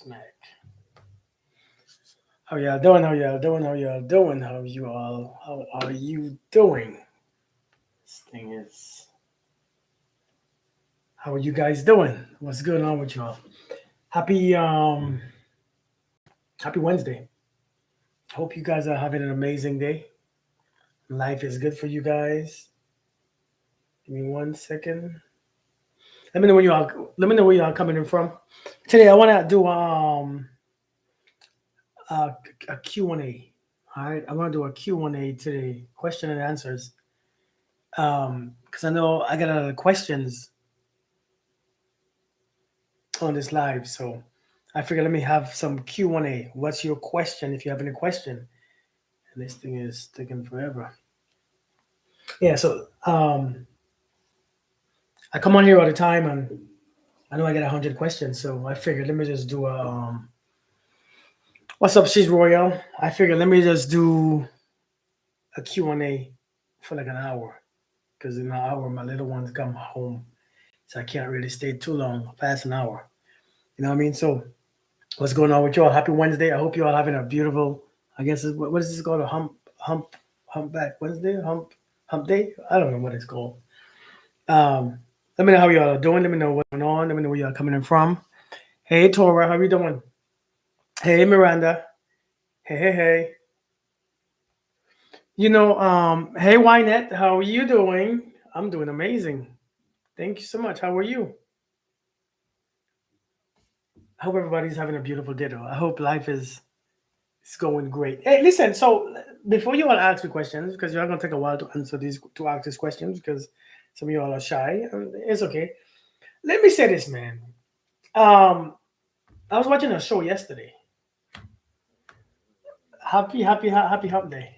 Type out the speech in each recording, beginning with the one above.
Smack. How y'all doing? How y'all doing? How y'all doing? How are you doing? This thing is. How are you guys doing? What's going on with y'all? Happy Happy Wednesday. Hope you guys are having an amazing day. Life is good for you guys. Give me 1 second. Let me know where you all. Let me know where you all coming in from. Today I want to do a, a Q&A. All right, I want to do a Q&A today, question and answers. Because I know I got a lot of questions on this live, so I figured let me have some Q&A. What's your question? If you have any question, and this thing is taking forever. Yeah, so I come on here all the time, and I know I get 100 questions, so I figured let me just do a what's up, she's royal. I figured let me just do a Q&A for like an hour, because in an hour my little ones come home, so I can't really stay too long, past an hour. You know what I mean? So what's going on with you all? Happy Wednesday. I hope you all having a beautiful, I guess, what is this called? A humpback Wednesday? Hump day? I don't know what it's called. Um, Let me know how y'all are doing. Let me know what's going on. Let me know where y'all coming in from. Hey, Tora, how you doing? Hey, Miranda. Hey. Hey, Wynette, how are you doing? I'm doing amazing. Thank you so much. How are you? I hope everybody's having a beautiful day, though. I hope life is it's going great. Hey, listen. So before you all ask me questions, because you're gonna take a while to answer these questions, because some of you all are shy. It's okay. Let me say this, man. Um, I was watching a show yesterday. Happy Hump Day.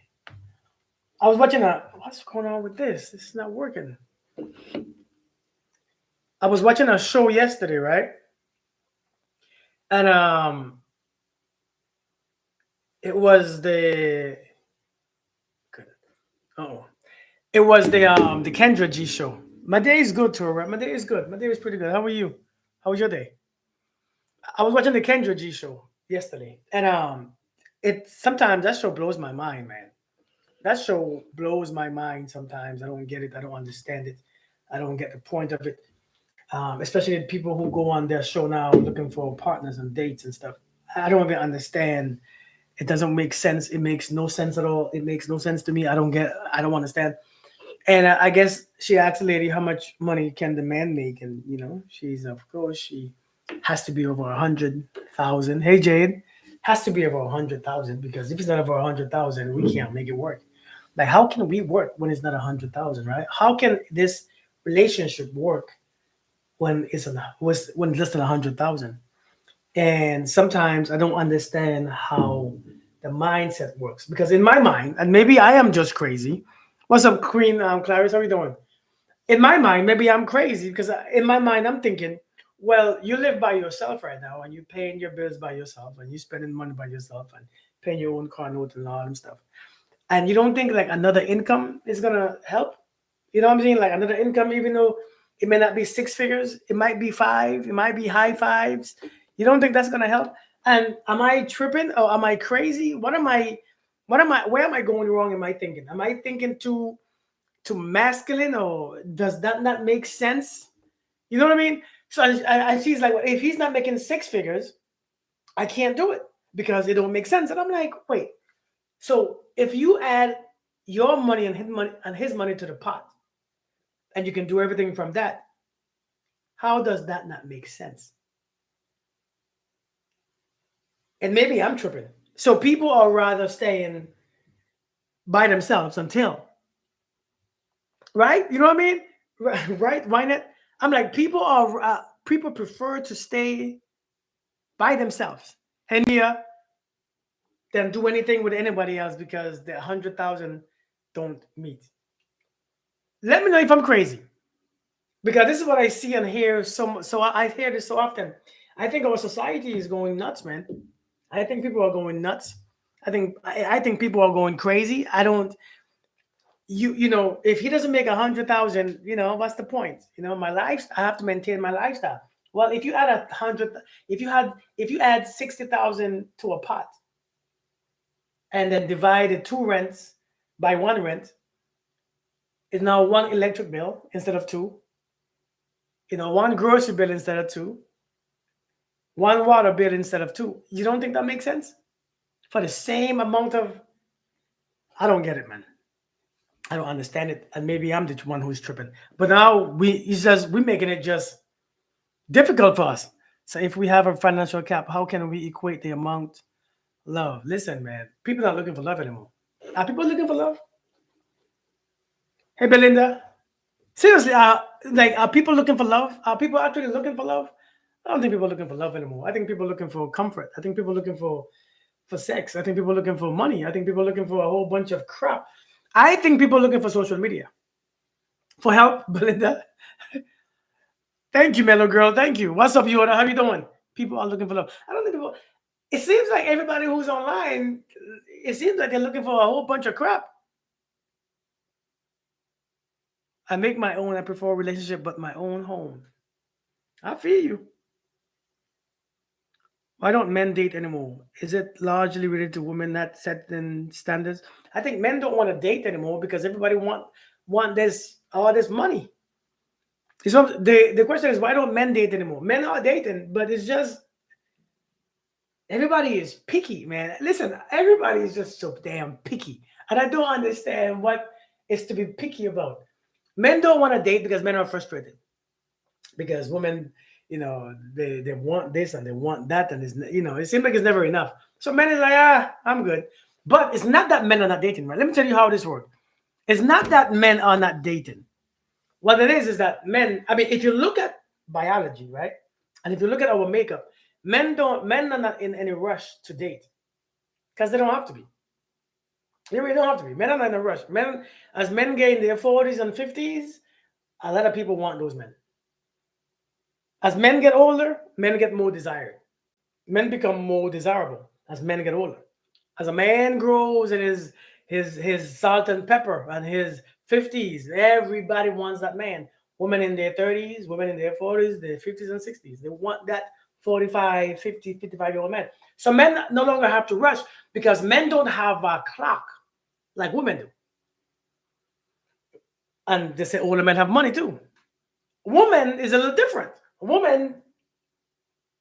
I was watching a. What's going on with this? This is not working. I was watching a show yesterday, right? And it was oh, it was the Kendra G show. My day is good, Tora. My day is good. My day is pretty good. How are you? How was your day? I was watching the Kendra G show yesterday, and it sometimes that show blows my mind, man. That show blows my mind. Sometimes I don't get it. I don't understand it. I don't get the point of it. Especially the people who go on their show now looking for partners and dates and stuff. I don't even understand. It doesn't make sense. It makes no sense at all. It makes no sense to me. I don't get. I don't understand. And I guess she asked the lady how much money can the man make, and she's of course she has to be over 100,000. Hey Jade, has to be over 100,000, because if it's not over 100,000, we can't make it work. Like, how can we work when it's not 100,000, right? How can this relationship work when it's less than 100,000? And sometimes I don't understand how the mindset works, because in my mind, and maybe I am just crazy. What's up, Queen Clarice? How are you doing? In my mind, maybe I'm crazy, because in my mind I'm thinking, well, you live by yourself right now, and you're paying your bills by yourself, and you're spending money by yourself, and paying your own car note and all that stuff. And you don't think like another income is gonna help? You know what I'm saying? Like another income, even though it may not be six figures, it might be five, it might be high fives. You don't think that's gonna help? And am I tripping, or am I crazy? Where am I going wrong in my thinking? Am I thinking too masculine, or does that not make sense? You know what I mean? So I see, it's like, well, if he's not making six figures, I can't do it because it don't make sense. And I'm like, wait. So if you add your money and his money to the pot, and you can do everything from that, how does that not make sense? And maybe I'm tripping. So people are rather staying by themselves until, right? You know what I mean? Right? Why not? I'm like, people prefer to stay by themselves. Hey Mia, than do anything with anybody else because the 100,000 don't meet. Let me know if I'm crazy, because this is what I see and hear. I hear this so often. I think our society is going nuts, man. I think people are going nuts. I think people are going crazy. I don't. If he doesn't make 100,000, what's the point? My life. I have to maintain my lifestyle. Well, if you add 100, if you add 60,000 to a pot and then divide the two rents by one rent, is now one electric bill instead of two, one grocery bill instead of two, one water bill instead of two. You don't think that makes sense? For the same amount of, I don't get it, man. I don't understand it, and maybe I'm the one who's tripping. But now we're making it just difficult for us. So if we have a financial cap, how can we equate the amount love? Listen, man, people are not looking for love anymore. Are people looking for love? Hey, Belinda, seriously, are people looking for love? Are people actually looking for love? I don't think people are looking for love anymore. I think people are looking for comfort. I think people are looking for sex. I think people are looking for money. I think people are looking for a whole bunch of crap. I think people are looking for social media for help. Belinda, thank you, Mellow Girl. Thank you. What's up, Yoda? How you doing? People are looking for love. I don't think people. It seems like everybody who's online, it seems like they're looking for a whole bunch of crap. I make my own. I prefer a relationship, but my own home. I feel you. Why don't men date anymore? Is it largely related to women not setting standards? I think men don't want to date anymore because everybody want this all this money. So the question is, why don't men date anymore? Men are dating, but it's just everybody is picky, man. Listen, everybody is just so damn picky, and I don't understand what is to be picky about. Men don't want to date because men are frustrated because women, they want this and they want that, and it seems like it's never enough. So men is like, I'm good. But it's not that men are not dating, right? Let me tell you how this works. It's not that men are not dating. What it is that men, I mean, if you look at biology, right? And if you look at our makeup, men are not in any rush to date because they don't have to be. They really don't have to be. Men are not in a rush. As men get in their 40s and 50s, a lot of people want those men. As men get older, men get more desired. Men become more desirable as men get older. As a man grows in his salt and pepper and his 50s, everybody wants that man. Women in their 30s, women in their 40s, their 50s and 60s. They want that 45, 50, 55-year-old man. So men no longer have to rush because men don't have a clock like women do. And they say older men have money too. Woman is a little different. Woman,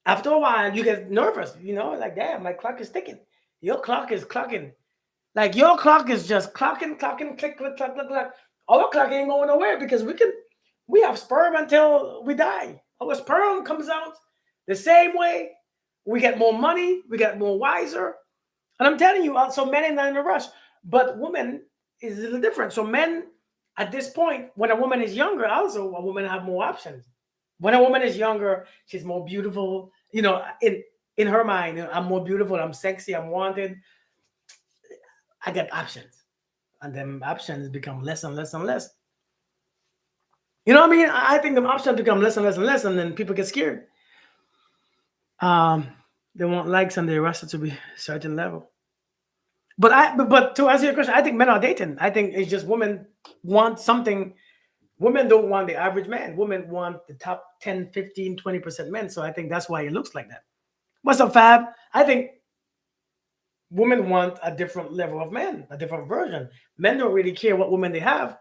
after a while, you get nervous, like, damn, my clock is ticking. Your clock is clocking. Like, your clock is just clocking, clocking, click, click, click, click, click. Our clock ain't going nowhere because we have sperm until we die. Our sperm comes out the same way. We get more money, we get more wiser. And I'm telling you, so men are not in a rush. But women is a little different. So men, at this point, when a woman is younger, also a woman have more options. When a woman is younger, she's more beautiful. In her mind, I'm more beautiful, I'm sexy, I'm wanted. I get options, and then options become less and less and less. You know what I mean? I think the options become less and less and less, and then people get scared. Um, they want likes and they rush it to be a certain level. But to answer your question, I think men are dating. I think it's just women want something. Women don't want the average man. Women want the top 10, 15, 20% men. So I think that's why it looks like that. What's up, Fab? I think women want a different level of men, a different version. Men don't really care what women they have,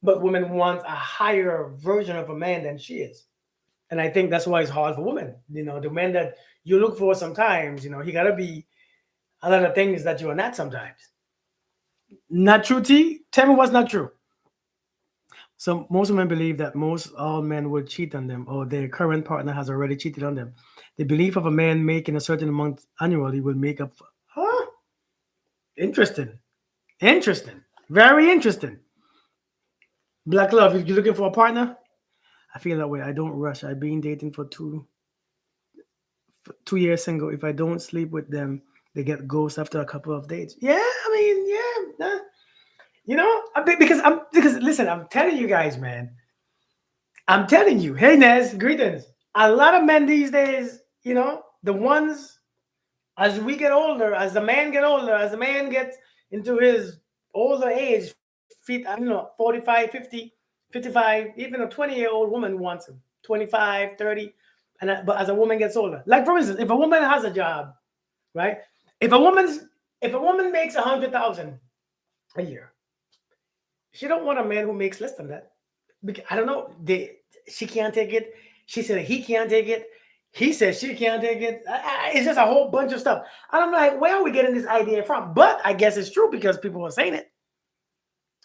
but women want a higher version of a man than she is. And I think that's why it's hard for women. The men that you look for sometimes, he gotta be a lot of things that you are not sometimes. Not true, T? Tell me what's not true. So most women believe that most all men would cheat on them or their current partner has already cheated on them. The belief of a man making a certain amount annually will make up. Huh? Interesting. Interesting. Very interesting. Black love, if you're looking for a partner, I feel that way. I don't rush. I've been dating for 2 years single. If I don't sleep with them, they get ghosts after a couple of dates. Yeah, I mean, yeah. Because listen, I'm telling you guys, man. I'm telling you. Hey, Nez, greetings. A lot of men these days, the ones as we get older, as the man get older, as the man gets into his older age, 45, 50, 55, even a 20-year-old woman wants him. 25, 30. But as a woman gets older, like for instance, if a woman has a job, right? If a woman's if a woman makes 100,000 a year, she don't want a man who makes less than that. Because, I don't know. She can't take it. She said he can't take it. He says she can't take it. It's just a whole bunch of stuff. And I'm like, where are we getting this idea from? But I guess it's true because people are saying it.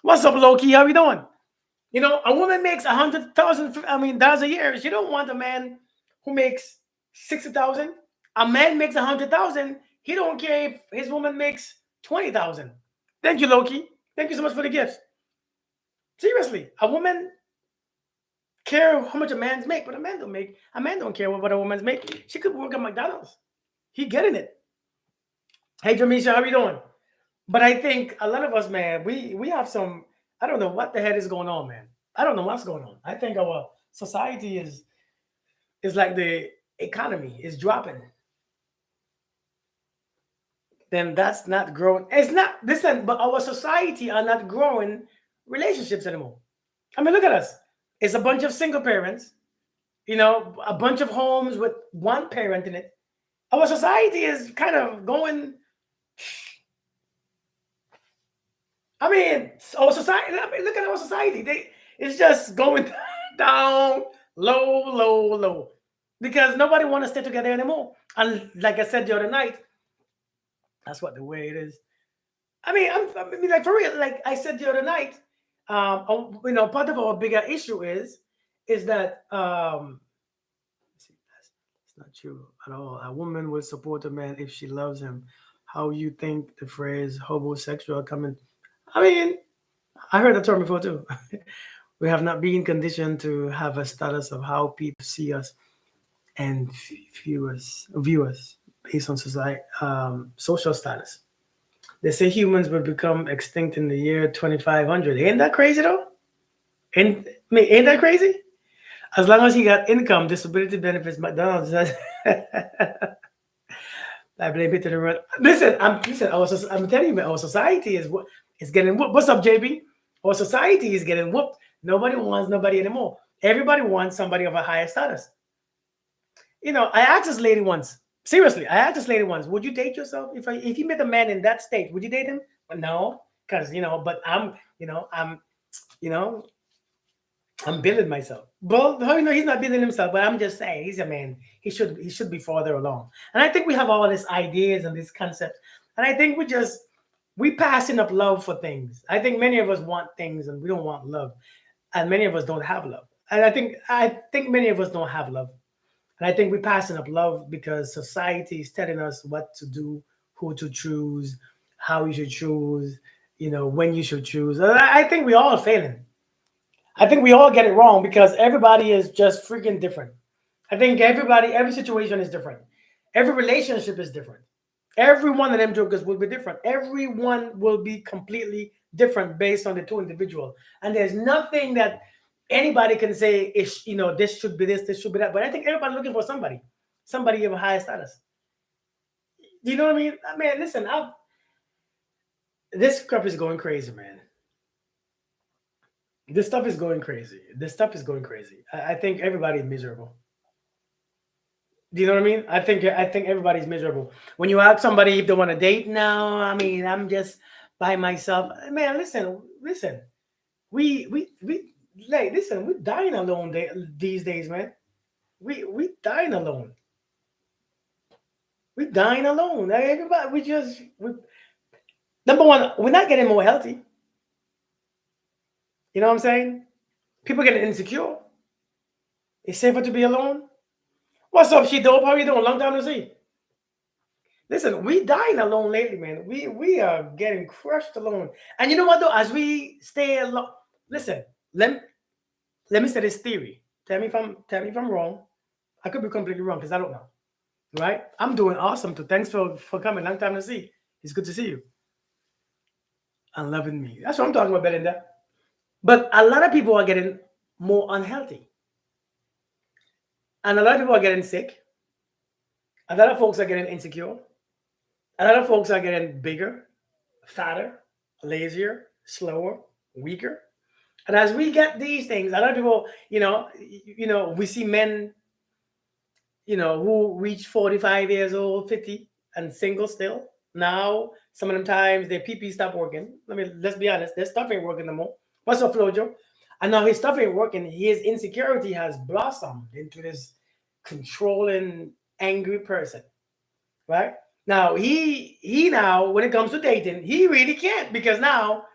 What's up, Loki? How you doing? A woman makes 100,000. I mean, dollars a year. She don't want a man who makes 60,000. A man makes 100,000. He don't care if his woman makes 20,000. Thank you, Loki. Thank you so much for the gifts. Seriously, a woman care how much a man's make, but a man don't care what a woman's make. She could work at McDonald's. He getting it. Hey Jamisha, how you doing? But I think a lot of us, man, we have some. I don't know what the heck is going on, man. I don't know what's going on. I think our society is like the economy is dropping. Then that's not growing. It's not listen, but our society are not growing relationships anymore. I mean, look at us. It's a bunch of single parents, a bunch of homes with one parent in it. Our society is kind of going. I mean, our society. I mean, look at our society. It's just going down, low, low, low, because nobody want to stay together anymore. And like I said the other night, that's what the way it is. I mean, like for real. Like I said the other night, part of our bigger issue is that see, that's not true at all. A woman will support a man if she loves him. How you think the phrase homosexual coming? I mean, I heard that term before too. We have not been conditioned to have a status of how people see us and view us based on society, social status. They say humans will become extinct in the year 2500. Ain't that crazy though? Ain't that crazy? As long as he got income, disability benefits, McDonald's. I blame it to the run. Listen. I'm telling you, man, our society is what is getting whooped. What's up, JB? Our society is getting whooped. Nobody wants nobody anymore. Everybody wants somebody of a higher status. I asked this lady once. Seriously, I asked this lady once. Would you date yourself if you met a man in that state? Would you date him? Well, no, because but you know, I'm building myself. Well, how he's not building himself, but I'm just saying he's a man. He should be farther along. And I think we have all these ideas and these concepts. And I think we passing up love for things. I think many of us want things and we don't want love. And many of us don't have love. And I think many of us don't have love. And I think we're passing up love because society is telling us what to do, who to choose, how you should choose, when you should choose. I think we all failing. I think we all get it wrong because everybody is just freaking different. I think every situation is different. Every relationship is different. Every one of them jokers will be different. Everyone will be completely different based on the two individual. And there's nothing that anybody can say is, this should be this should be that. But I think everybody's looking for somebody of a higher status. Do you know what I mean? I mean, listen, this crap is going crazy, man. This stuff is going crazy. This stuff is going crazy. I think everybody's miserable. Do you know what I mean? I think everybody's miserable. When you ask somebody if they want to date now, I mean, I'm just by myself. Man, listen. We like listen. We're dying alone these days, man. We dying alone. We dying alone. Like, everybody, number one, we're not getting more healthy. You know what I'm saying? People getting insecure. It's safer to be alone. What's up, she dope? How you doing? Long time to see. Listen, we dying alone lately, man. We are getting crushed alone. And you know what though? As we stay alone, listen. Let let me say this theory. Tell me if I'm wrong. I could be completely wrong because I don't know. Right? I'm doing awesome too. Thanks for coming. Long time to see. It's good to see you and loving me. That's what I'm talking about, Belinda. But a lot of people are getting more unhealthy, and a lot of people are getting sick. A lot of folks are getting insecure. A lot of folks are getting bigger, fatter, lazier, slower, weaker. And as we get these things, a lot of people, we see men who reach 45 years old, 50, and single still. Now, some of them times their PP stop working. Let's be honest, their stuff ain't working no more. What's up, Flojo? And now his stuff ain't working. His insecurity has blossomed into this controlling, angry person, right? Now he now when it comes to dating, he really can't because now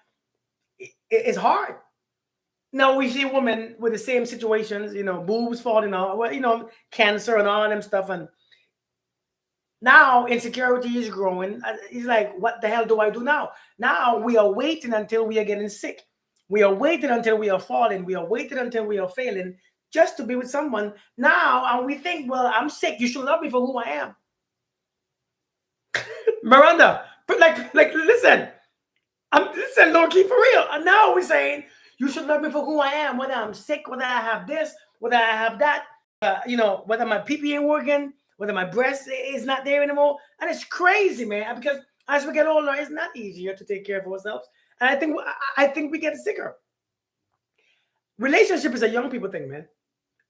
it's hard. Now we see women with the same situations, boobs falling off, well, cancer and all of them stuff, and now insecurity is growing. He's like, what the hell do I do now? Now we are waiting until we are getting sick. We are waiting until we are falling. We are waiting until we are failing just to be with someone now. And we think, well, I'm sick. You should love me for who I am. Miranda, but listen, listen, low key for real. And now we're saying you should love me for who I am, whether I'm sick, whether I have this, whether I have that, whether my PP ain't working, whether my breast is not there anymore. And it's crazy, man, because as we get older, it's not easier to take care of ourselves. And I think we get sicker. Relationship is a young people thing, man.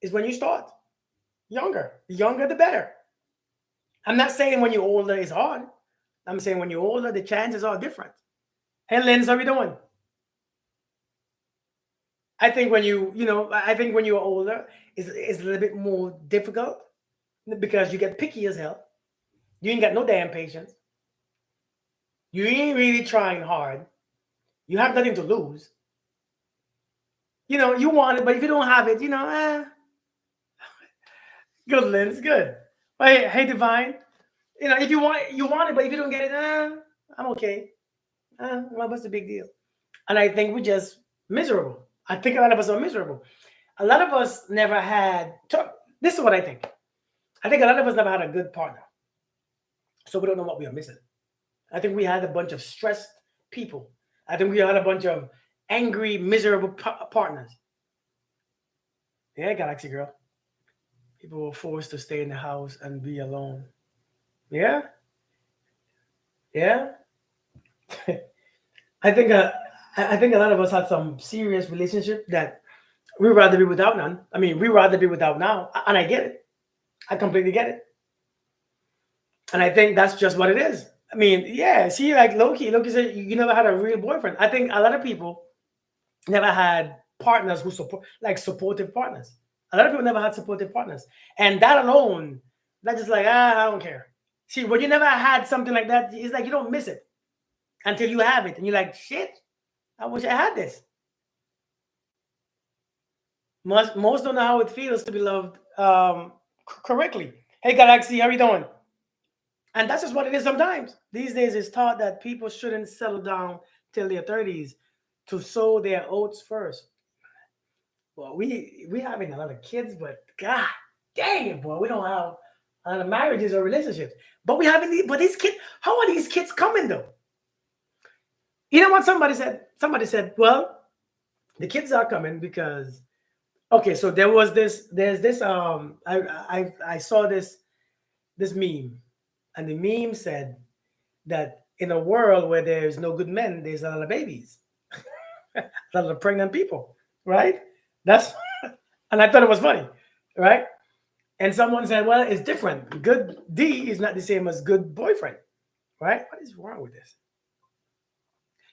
Is when you start younger. The younger, the better. I'm not saying when you're older it's hard. I'm saying when you're older, the chances are different. Hey, Lens, how you doing? I think I think when you're older, it's a little bit more difficult because you get picky as hell. You ain't got no damn patience. You ain't really trying hard. You have nothing to lose. You want it, but if you don't have it, good, Lens, good. Hey, Divine. If you want it, but if you don't get it, I'm okay. Well, what's the big deal? And I think we're just miserable. I think a lot of us are miserable. A lot of us never had. This is what I think. I think a lot of us never had a good partner, so we don't know what we are missing. I think we had a bunch of stressed people. I think we had a bunch of angry, miserable partners. Yeah, Galaxy Girl. People were forced to stay in the house and be alone. Yeah, yeah. I think I think a lot of us had some serious relationship that we rather be without none. I mean, we rather be without now, and I get it. I completely get it, and I think that's just what it is. I mean, yeah. See, like Loki said, you never had a real boyfriend. I think a lot of people never had partners who support, like supportive partners. A lot of people never had supportive partners, and that alone, that's just like I don't care. See, when you never had something like that, it's like you don't miss it until you have it, and you're like, shit, I wish I had this. Most don't know how it feels to be loved correctly. Hey, Galaxy, how you doing? And that's just what it is sometimes. These days, it's taught that people shouldn't settle down till their 30s to sow their oats first. Well, we having a lot of kids, but God dang it, boy, we don't have a lot of marriages or relationships. But we having but these kids, how are these kids coming though? You know what somebody said? Somebody said, well, the kids are coming because okay, so there's this I saw this meme, and the meme said that in a world where there's no good men, there's a lot of babies, a lot of pregnant people, right? That's and I thought it was funny, right? And someone said, well, it's different. Good D is not the same as good boyfriend, right? What is wrong with this?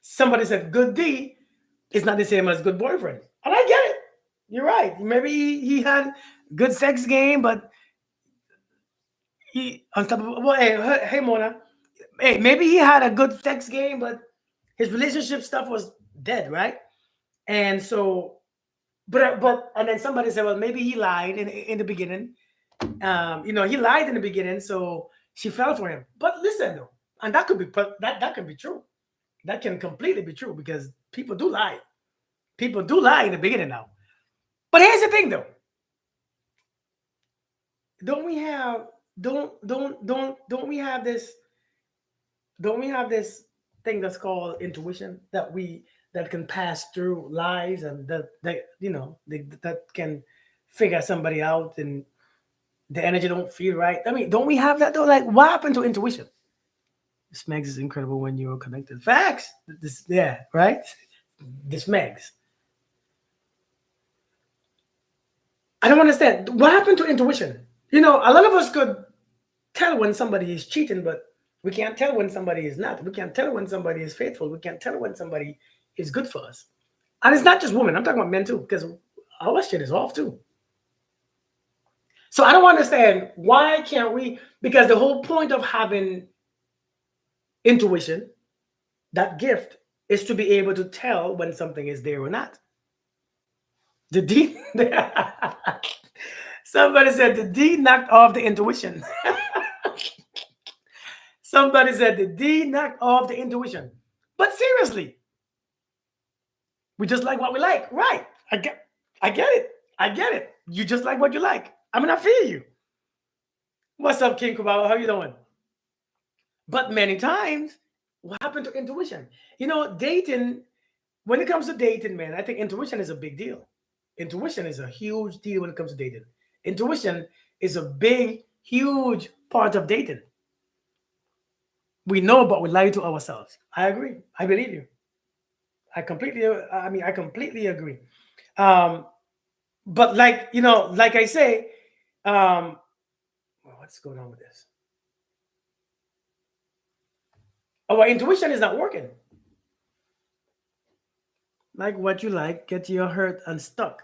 Somebody said good D is not the same as good boyfriend, and I get it. You're right. Maybe he had good sex game, but he unstoppable. Well, hey, Mona. Hey, maybe he had a good sex game, but his relationship stuff was dead, right? And so, and then somebody said, well, maybe he lied in the beginning. He lied in the beginning, so she fell for him. But listen, though, and that could be that can be true. That can completely be true because people do lie. People do lie in the beginning now. But here's the thing, though. Don't we have don't we have this don't we have this thing that's called intuition that can pass through lies and that can figure somebody out and the energy don't feel right. I mean, don't we have that though? Like, what happened to intuition? This Megs is incredible when you're connected. Facts. This, yeah, right. This Megs. I don't understand. What happened to intuition? A lot of us could tell when somebody is cheating, but we can't tell when somebody is not. We can't tell when somebody is faithful. We can't tell when somebody is good for us. And it's not just women. I'm talking about men too, because our shit is off too. So I don't understand why can't we? Because the whole point of having intuition, that gift, is to be able to tell when something is there or not. The D. Somebody said the D knocked off the intuition. Somebody said the D knocked off the intuition. But seriously, we just like what we like, right? I get it. I get it. You just like what you like. I mean, I feel you. What's up, King Kubaba? How you doing? But many times, what happened to intuition? Dating. When it comes to dating, man, I think intuition is a big deal. Intuition is a huge deal when it comes to dating. Intuition is a big, huge part of dating. We know, but we lie to ourselves. I agree. I believe you. I completely agree. Um, but like I say, um, well, what's going on with this? Our intuition is not working. Like what you like, get you hurt and stuck.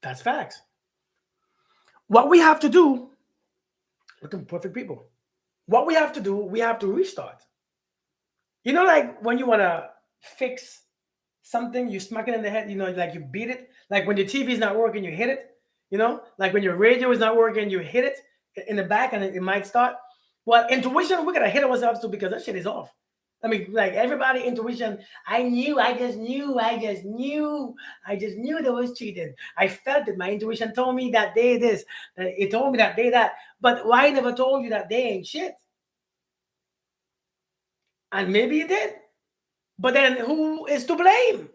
That's facts. What we have to do, looking perfect people. What we have to do, we have to restart. Like when you want to fix something, you smack it in the head, like you beat it. Like when your TV is not working, you hit it. Like when your radio is not working, you hit it in the back and it might start. Well, intuition, we got to hit ourselves too because that shit is off. I mean, like everybody, intuition, I just knew there was cheating. I felt it. My intuition told me that day this, that it told me that day that. But why never told you that they ain't shit? And maybe it did. But then who is to blame?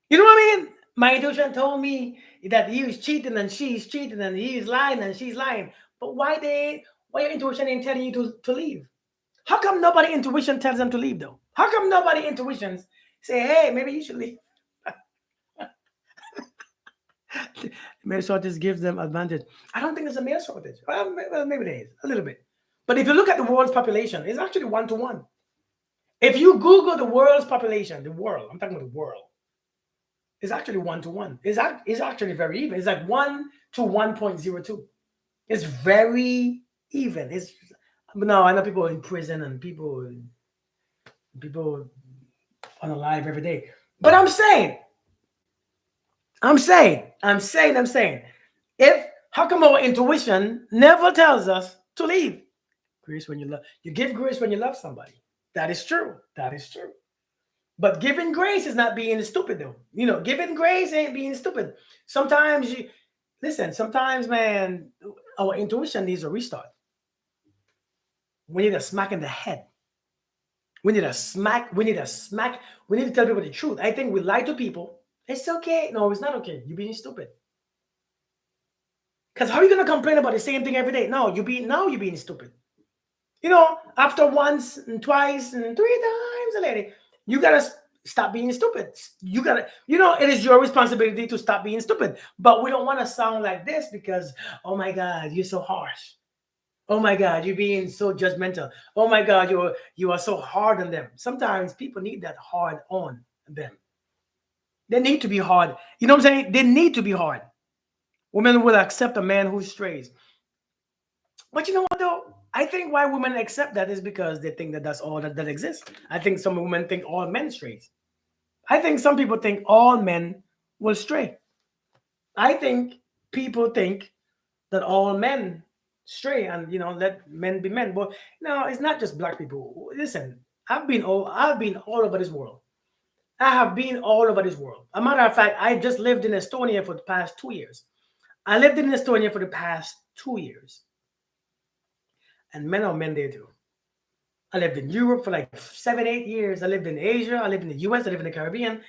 You know what I mean? My intuition told me that he was cheating and she's cheating and he's lying and she's lying. But why your intuition ain't telling you to leave? How come nobody intuition tells them to leave though? How come nobody intuitions say, hey, maybe you should leave? Male shortage gives them advantage. I don't think there's a male shortage. Well, maybe there is a little bit. But if you look at the world's population, it's actually 1-to-1. If you Google the world's population, the world, I'm talking about the world, it's actually 1-to-1. It's actually very even. It's like 1 to 1.02. It's very even. No, I know people in prison and people unalive every day. But I'm saying, if how come our intuition never tells us to leave? Grace when you love, you give grace when you love somebody. That is true. That is true. But giving grace is not being stupid, though. Giving grace ain't being stupid. Sometimes listen. Sometimes, man, our intuition needs a restart. We need a smack in the head. We need a smack. We need a smack. We need to tell people the truth. I think we lie to people. It's okay. No, it's not okay. You're being stupid. Because how are you gonna complain about the same thing every day? No, you're being stupid. After once and twice and 3 times a lady, you gotta stop being stupid. It is your responsibility to stop being stupid. But we don't want to sound like this because, oh my God, you're so harsh. Oh my God, you're being so judgmental. Oh my God, you are so hard on them. Sometimes people need that hard on them. They need to be hard. You know what I'm saying? They need to be hard. Women will accept a man who strays. But you know what though? I think why women accept that is because they think that that's all that exists. I think some women think all men strays. I think some people think all men will stray. I think people think that all men stray and let men be men. But no, it's not just black people. Listen, I've been all over this world. I have been all over this world. A matter of fact, I just lived in Estonia for the past 2 years. I lived in Estonia for the past 2 years. And men are men there too. I lived in Europe for like 7, 8 years. I lived in Asia. I lived in the US. I lived in the Caribbean.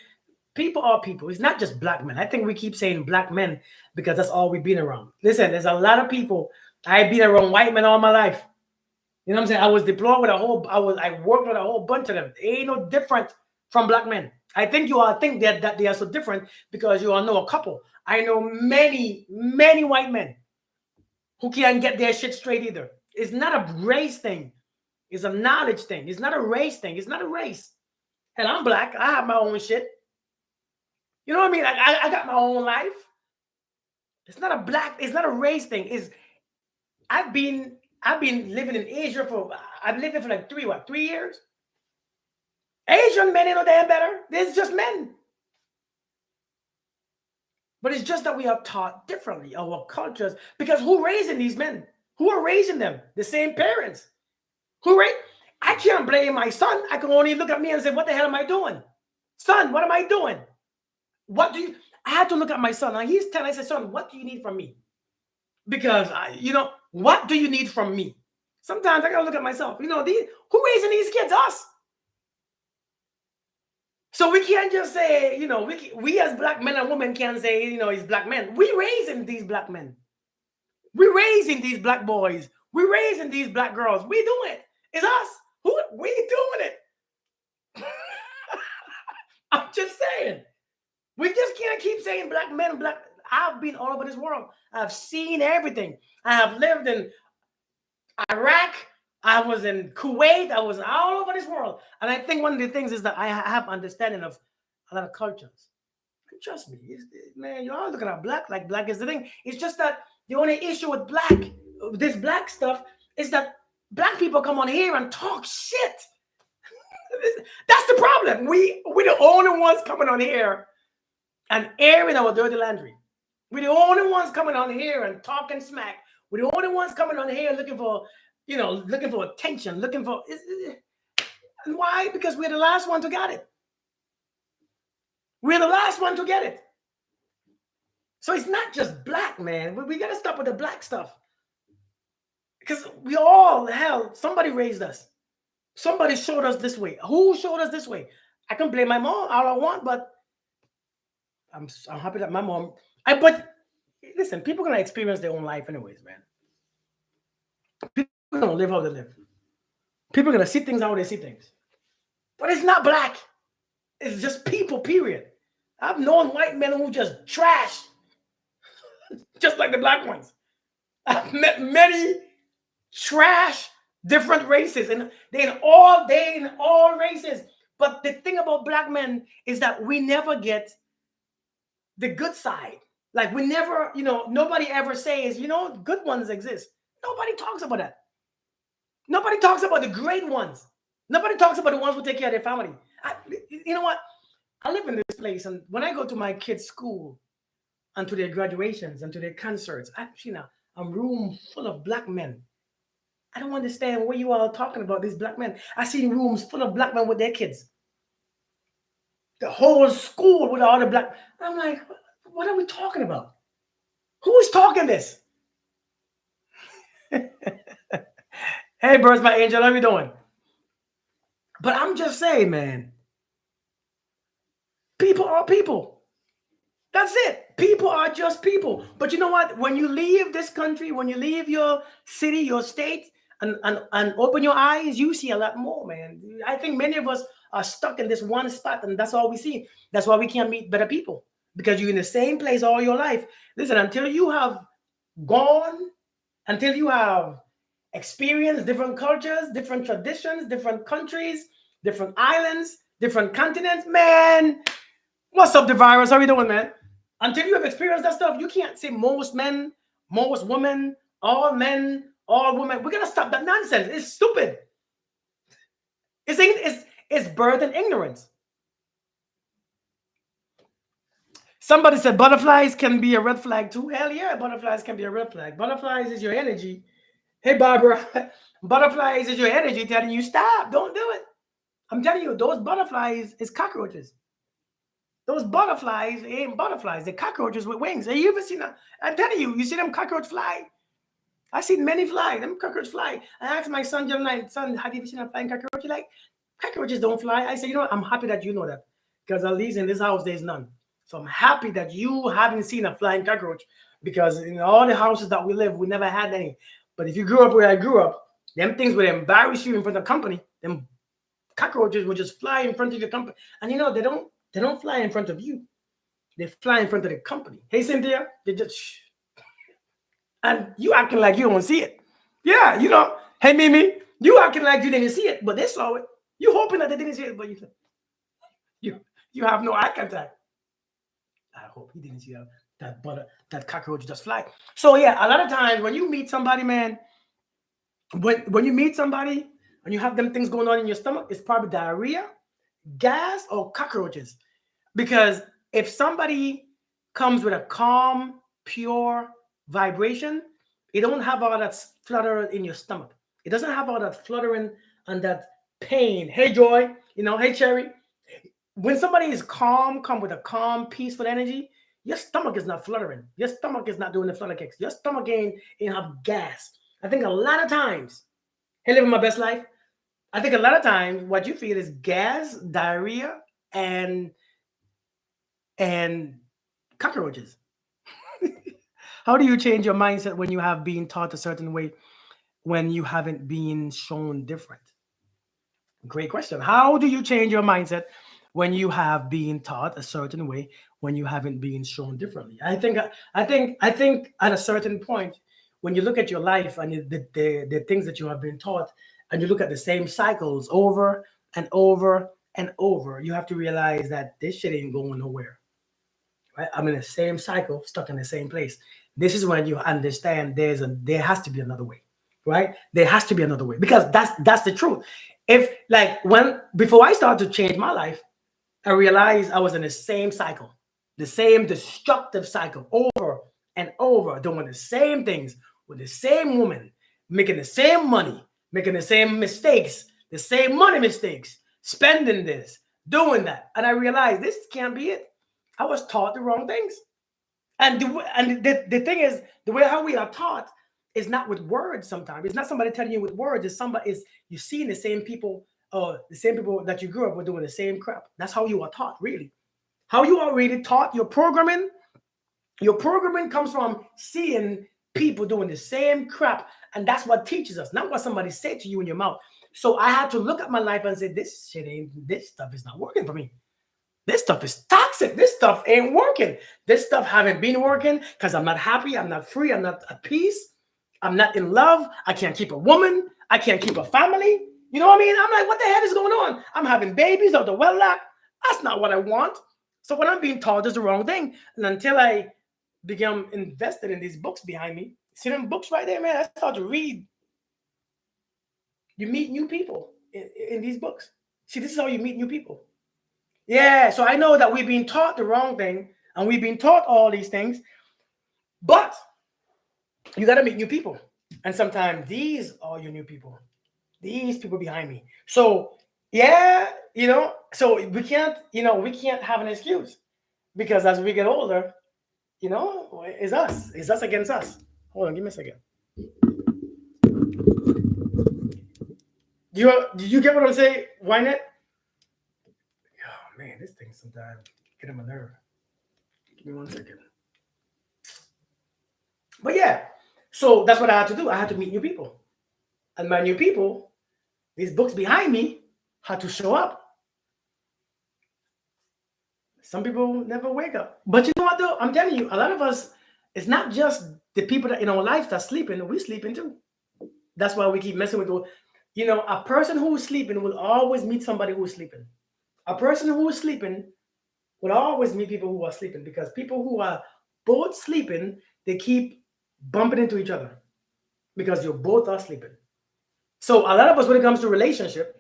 People are people. It's not just black men. I think we keep saying black men because that's all we've been around. Listen, there's a lot of people. I've been around white men all my life. You know what I'm saying? I was deployed with I worked with a whole bunch of them. They ain't no different from black men. I think you all think that they are so different because you all know a couple. I know many, many white men. who can't get their shit straight either. It's not a race thing. It's a knowledge thing. It's not a race thing. It's not a race. Hell, I'm black. I have my own shit. You know what I mean? I got my own life. It's not a black. It's not a race thing. Is I've been I've been living in Asia for I've lived there for like 3 years. Asian men ain't no damn better. There's just men. But it's just that we are taught differently, our cultures. Because who raising these men? Who are raising them? The same parents. Who raised? I can't blame my son. I can only look at me and say, what the hell am I doing? Son, what am I doing? What do you? I had to look at my son. And he's 10. I said, son, what do you need from me? Because, what do you need from me? Sometimes I got to look at myself. Who raising these kids? Us. So we can't just say, we as black men and women can't say, he's black men. We raising these black men. We raising these black boys. We raising these black girls. We do it. It's us. We doing it. I'm just saying. We just can't keep saying black men, black. I've been all over this world. I've seen everything. I have lived in Iraq. I was in Kuwait. I was all over this world. And I think one of the things is that I have understanding of a lot of cultures. And trust me, man, you're all looking at black like black is the thing. It's just that the only issue with this black stuff, is that black people come on here and talk shit. That's the problem. We're the only ones coming on here and airing our dirty laundry. We're the only ones coming on here and talking smack. We're the only ones coming on here looking for attention, looking for. And why? Because we're the last one to get it. We're the last one to get it. So it's not just black, man. We got to stop with the black stuff. Because somebody raised us. Somebody showed us this way. Who showed us this way? I can blame my mom all I want, but I'm happy that my mom. But listen, people are gonna experience their own life anyways, man. People are gonna live how they live. People are gonna see things how they see things. But it's not black. It's just people, period. I've known white men who just trash, just like the black ones. I've met many trash different races, and they in all races. But the thing about black men is that we never get the good side. Like we never, nobody ever says, good ones exist. Nobody talks about that. Nobody talks about the great ones. Nobody talks about the ones who take care of their family. You know what? I live in this place, and when I go to my kids' school and to their graduations and to their concerts, I've seen a room full of black men. I don't understand what you all are talking about, these black men. I've seen rooms full of black men with their kids. The whole school with all the black. I'm like, what are we talking about? Who is talking this? Hey, Birds, my angel, how you doing? But I'm just saying, man, people are people. That's it. People are just people. But you know what? When you leave this country, when you leave your city, your state, and open your eyes, you see a lot more, man. I think many of us are stuck in this one spot, and that's all we see. That's why we can't meet better people, because you're in the same place all your life. Listen, until you have experienced different cultures, different traditions, different countries, different islands, different continents, man. What's up, the virus? How are you doing, man? Until you have experienced that stuff, you can't say most men, most women, all men, all women. We're gonna stop that nonsense. It's stupid. It's birth and ignorance. Somebody said butterflies can be a red flag too. Hell yeah, butterflies can be a red flag. Butterflies is your energy. Hey, Barbara, butterflies is your energy telling you stop, don't do it. I'm telling you, those butterflies is cockroaches. Those butterflies ain't butterflies. They're cockroaches with wings. Have you ever seen them? I'm telling you, you see them cockroach fly? I've seen many fly. Them cockroach fly. I asked my son the other night, son, have you ever seen a flying cockroach? He's like, cockroaches don't fly. I said, you know what? I'm happy that you know that, because at least in this house, there's none. So I'm happy that you haven't seen a flying cockroach, because in all the houses that we live, we never had any. But if you grew up where I grew up, them things would embarrass you in front of company. Them cockroaches would just fly in front of your company. And they don't fly in front of you. They fly in front of the company. Hey, Cynthia, they just shh. and you acting like you don't see it. Yeah, hey Mimi, you acting like you didn't see it, but they saw it. You hoping that they didn't see it, but you you have no eye contact. I hope he didn't see that cockroach just fly. So yeah, a lot of times when you meet somebody, man, when you meet somebody and you have them things going on in your stomach, it's probably diarrhea, gas, or cockroaches. Because if somebody comes with a calm, pure vibration, it don't have all that flutter in your stomach. It doesn't have all that fluttering and that pain. Hey Joy, hey Cherry. When somebody is calm, come with a calm, peaceful energy, your stomach is not fluttering. Your stomach is not doing the flutter kicks. Your stomach ain't have gas. I think a lot of times, hey, living my best life. I think a lot of times what you feel is gas, diarrhea, and and cockroaches. How do you change your mindset when you have been taught a certain way when you haven't been shown different? Great question. How do you change your mindset when you have been taught a certain way when you haven't been shown differently? I think at a certain point, when you look at your life and the things that you have been taught, and you look at the same cycles over and over and over, you have to realize that this shit ain't going nowhere. Right? I'm in the same cycle, stuck in the same place. This is when you understand there has to be another way, right? There has to be another way because that's the truth. If like when before I started to change my life, I realized I was in the same cycle, the same destructive cycle over and over, doing the same things with the same woman, making the same money, making the same mistakes, the same money mistakes, spending this, doing that. And I realized this can't be it. I was taught the wrong things. And the thing is, the way how we are taught is not with words sometimes. It's not somebody telling you with words. It's somebody is you seeing the same people that you grew up with doing the same crap. That's how you are taught, really. How you are really taught your programming comes from seeing people doing the same crap. And that's what teaches us, not what somebody said to you in your mouth. So I had to look at my life and say, this stuff is not working for me. This stuff is toxic. This stuff ain't working. This stuff haven't been working because I'm not happy. I'm not free. I'm not at peace. I'm not in love. I can't keep a woman. I can't keep a family. You know what I mean? I'm like, what the hell is going on? I'm having babies out the wedlock. That's not what I want. So when I'm being taught is the wrong thing. And until I become invested in these books behind me, see them books right there, man. I start to read. You meet new people in these books. See, this is how you meet new people. Yeah, so I know that we've been taught the wrong thing and we've been taught all these things, but you got to meet new people. And sometimes these are your new people, these people behind me. So, yeah, so we can't have an excuse because as we get older, it's us against us. Hold on, give me a second. Did you get what I'm saying? Why not? Oh, man, this thing sometimes get on my nerve. Give me 1 second. But yeah, so that's what I had to do. I had to meet new people. And my new people, these books behind me, had to show up. Some people never wake up. But you know what, though? I'm telling you, a lot of us, it's not just the people that in our life that's sleeping, we're sleeping too. That's why we keep messing with those. A person who is sleeping will always meet somebody who is sleeping. A person who is sleeping will always meet people who are sleeping because people who are both sleeping, they keep bumping into each other because you both are sleeping. So a lot of us, when it comes to relationships,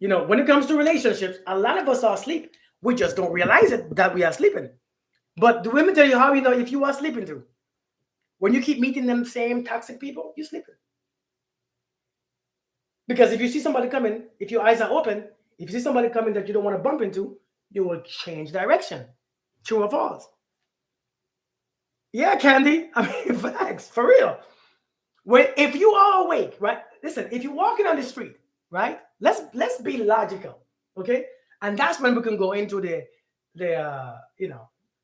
a lot of us are asleep. We just don't realize it that we are sleeping. But the women tell you how you know if you are sleeping too. When you keep meeting them same toxic people, you're sleeping. Because if you see somebody coming, if your eyes are open, if you see somebody coming that you don't want to bump into, you will change direction. True or false? Yeah, Candy. I mean, facts, for real. If you are awake, right? Listen, if you're walking on the street, right? Let's be logical, okay? And that's when we can go into the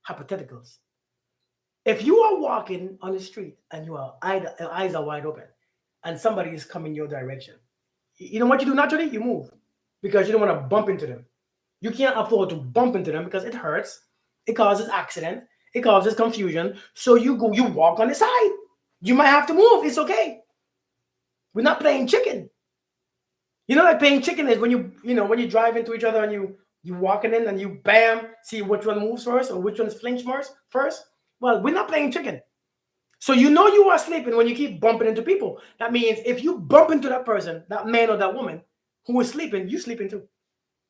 hypotheticals. If you are walking on the street and your eyes are wide open, and somebody is coming your direction, you know what you do naturally? You move because you don't want to bump into them. You can't afford to bump into them because it hurts. It causes accident. It causes confusion. So you walk on the side. You might have to move. It's okay. We're not playing chicken. You know, like playing chicken is when when you drive into each other and you walking in and you bam, see which one moves first or which one's flinch first. Well, we're not playing chicken. So you know you are sleeping when you keep bumping into people. That means if you bump into that person, that man or that woman who is sleeping, you sleeping too.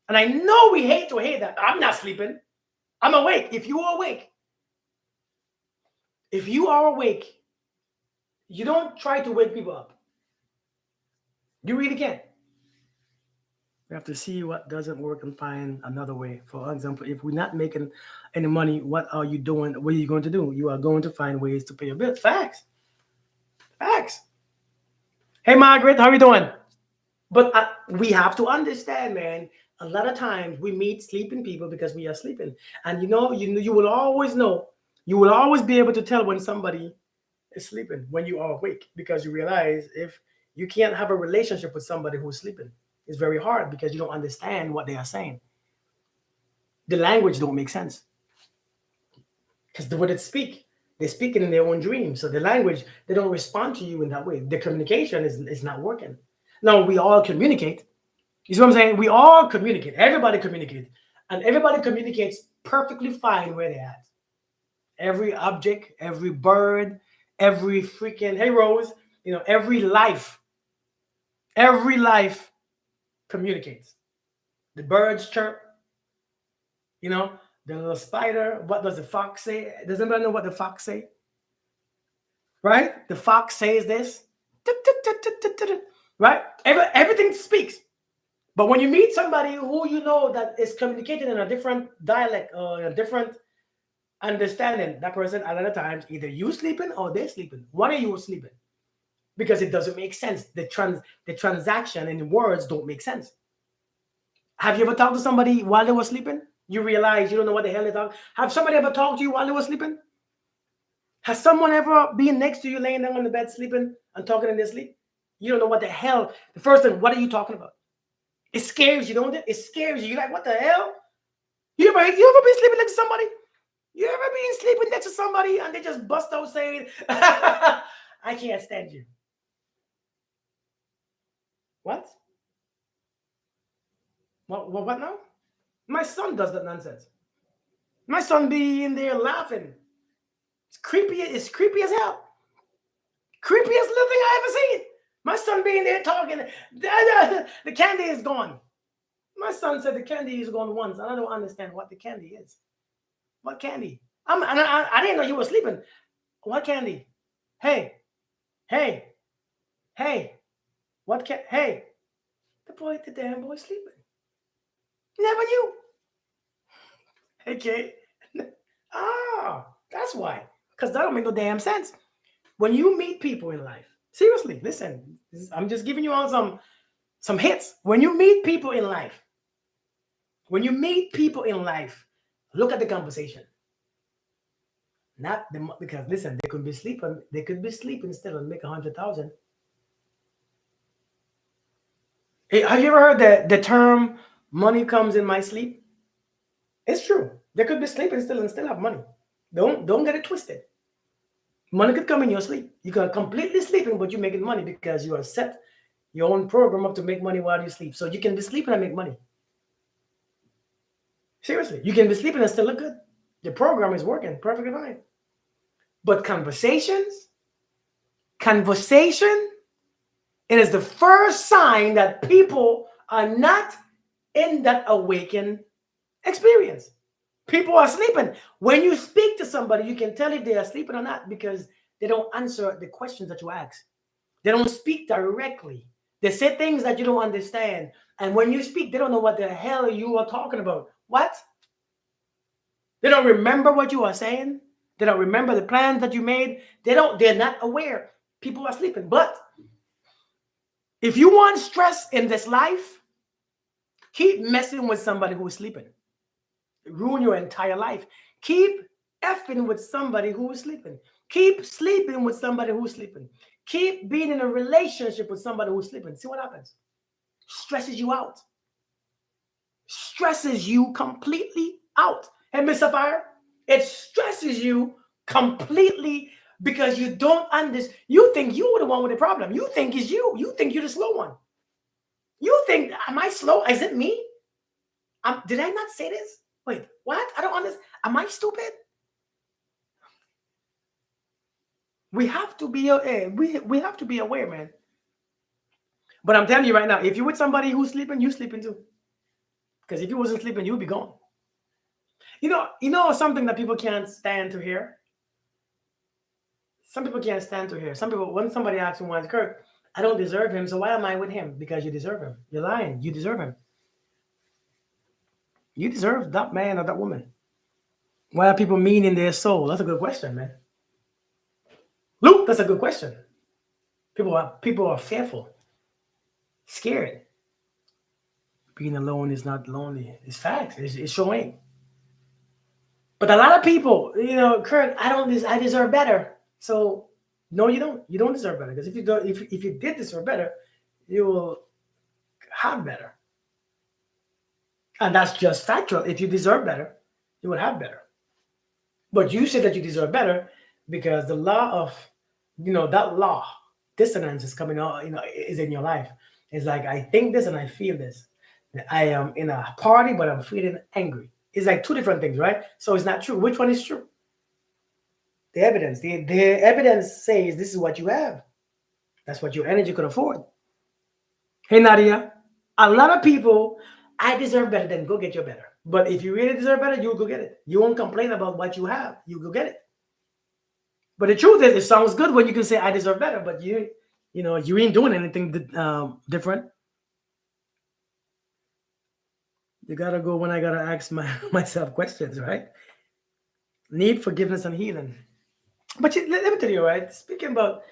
And I know we hate to hear that. I'm not sleeping. I'm awake. If you are awake, you don't try to wake people up. You really can't. We have to see what doesn't work and find another way. For example, if we're not making any money, what are you doing? What are you going to do? You are going to find ways to pay your bills. Facts. Facts. Hey, Margaret, how are you doing? But we have to understand, man. A lot of times we meet sleeping people because we are sleeping, and you will always know. You will always be able to tell when somebody is sleeping when you are awake because you realize if you can't have a relationship with somebody who's sleeping, it's very hard because you don't understand what they are saying. The language don't make sense because the way they speak, they're speaking in their own dreams. So the language, they don't respond to you in that way. The communication is not working. Now we all communicate. You see what I'm saying? We all communicate. Everybody communicates. And everybody communicates perfectly fine where they're at. Every object, every bird, every freaking, hey Rose, every life communicates. The birds chirp, you know, the little spider, what does the fox say? Does anybody know what the fox say? Right? The fox says this. Right? Everything speaks. But when you meet somebody who you know that is communicating in a different dialect or a different understanding, that person a lot of times either you sleeping or they're sleeping. One of you is sleeping because it doesn't make sense. The transaction and the words don't make sense. Have you ever talked to somebody while they were sleeping? You realize you don't know what the hell they talk. Have somebody ever talked to you while they were sleeping? Has someone ever been next to you laying down on the bed sleeping and talking in their sleep? You don't know what the hell. The first thing, what are you talking about? It scares you, don't it? It scares you. You're like, what the hell? You ever been sleeping next to somebody? You ever been sleeping next to somebody and they just bust out saying, I can't stand you? What? What now? My son does that nonsense. My son be in there laughing. It's creepy as hell. Creepiest little thing I ever seen. My son being there talking. The candy is gone. My son said the candy is gone once, and I don't understand what the candy is. What candy? I didn't know you were sleeping. What candy? Hey, hey, hey. What can? Hey, the damn boy sleeping. Never knew. Okay. Ah, that's why. Because that don't make no damn sense. When you meet people in life, seriously, listen. I'm just giving you all some hits. When you meet people in life, look at the conversation. Not the because listen, they could be sleeping still and make 100,000. Hey, have you ever heard the term "money comes in my sleep"? It's true. They could be sleeping still and still have money. Don't get it twisted. Money could come in your sleep. You can completely sleeping, but you're making money because you are set your own program up to make money while you sleep. So you can be sleeping and make money. Seriously, you can be sleeping and still look good. The program is working perfectly fine. But conversation, it is the first sign that people are not in that awakened experience. People are sleeping. When you speak to somebody, you can tell if they are sleeping or not because they don't answer the questions that you ask. They don't speak directly. They say things that you don't understand. And when you speak, they don't know what the hell you are talking about. What? They don't remember what you are saying. They don't remember the plans that you made. They're not aware. People are sleeping. But if you want stress in this life, keep messing with somebody who's sleeping. Ruin your entire life. Keep effing with somebody who is sleeping. Keep sleeping with somebody who's sleeping. Keep being in a relationship with somebody who's sleeping. See what happens? Stresses you out. Stresses you completely out. And Miss Sapphire, it stresses you completely because you don't understand. You think you were the one with the problem. You think it's you. You think you're the slow one. You think, am I slow? Is it me? Did I not say this? Wait, what? I don't understand. Am I stupid? We have to be we have to be aware, man. But I'm telling you right now, if you're with somebody who's sleeping, you sleeping too. Because if you wasn't sleeping, you'd be gone. Something that people can't stand to hear. Some people can't stand to hear. Some people, when somebody asks me, "Why Kirk? I don't deserve him, so why am I with him?" Because you deserve him. You're lying. You deserve him. You deserve that man or that woman. Why are people mean in their soul? That's a good question, man. Luke, that's a good question. People are fearful, scared. Being alone is not lonely. It's facts. It's showing. But a lot of people, Kirk, I deserve better. So no, you don't. You don't deserve better. Because if you don't, if you did deserve better, you will have better. And that's just factual. If you deserve better, you will have better. But you say that you deserve better because the law of, that law, dissonance is coming out, is in your life. It's like, I think this and I feel this. I am in a party, but I'm feeling angry. It's like two different things, right? So it's not true. Which one is true? The evidence. The evidence says this is what you have. That's what your energy could afford. Hey, Nadia, a lot of people, I deserve better, then go get your better. But if you really deserve better, you'll go get it. You won't complain about what you have. You go get it. But the truth is, it sounds good when you can say, I deserve better, but you ain't doing anything different. You gotta go when I gotta ask myself questions, right? Need forgiveness and healing. But let me tell you, right? Speaking about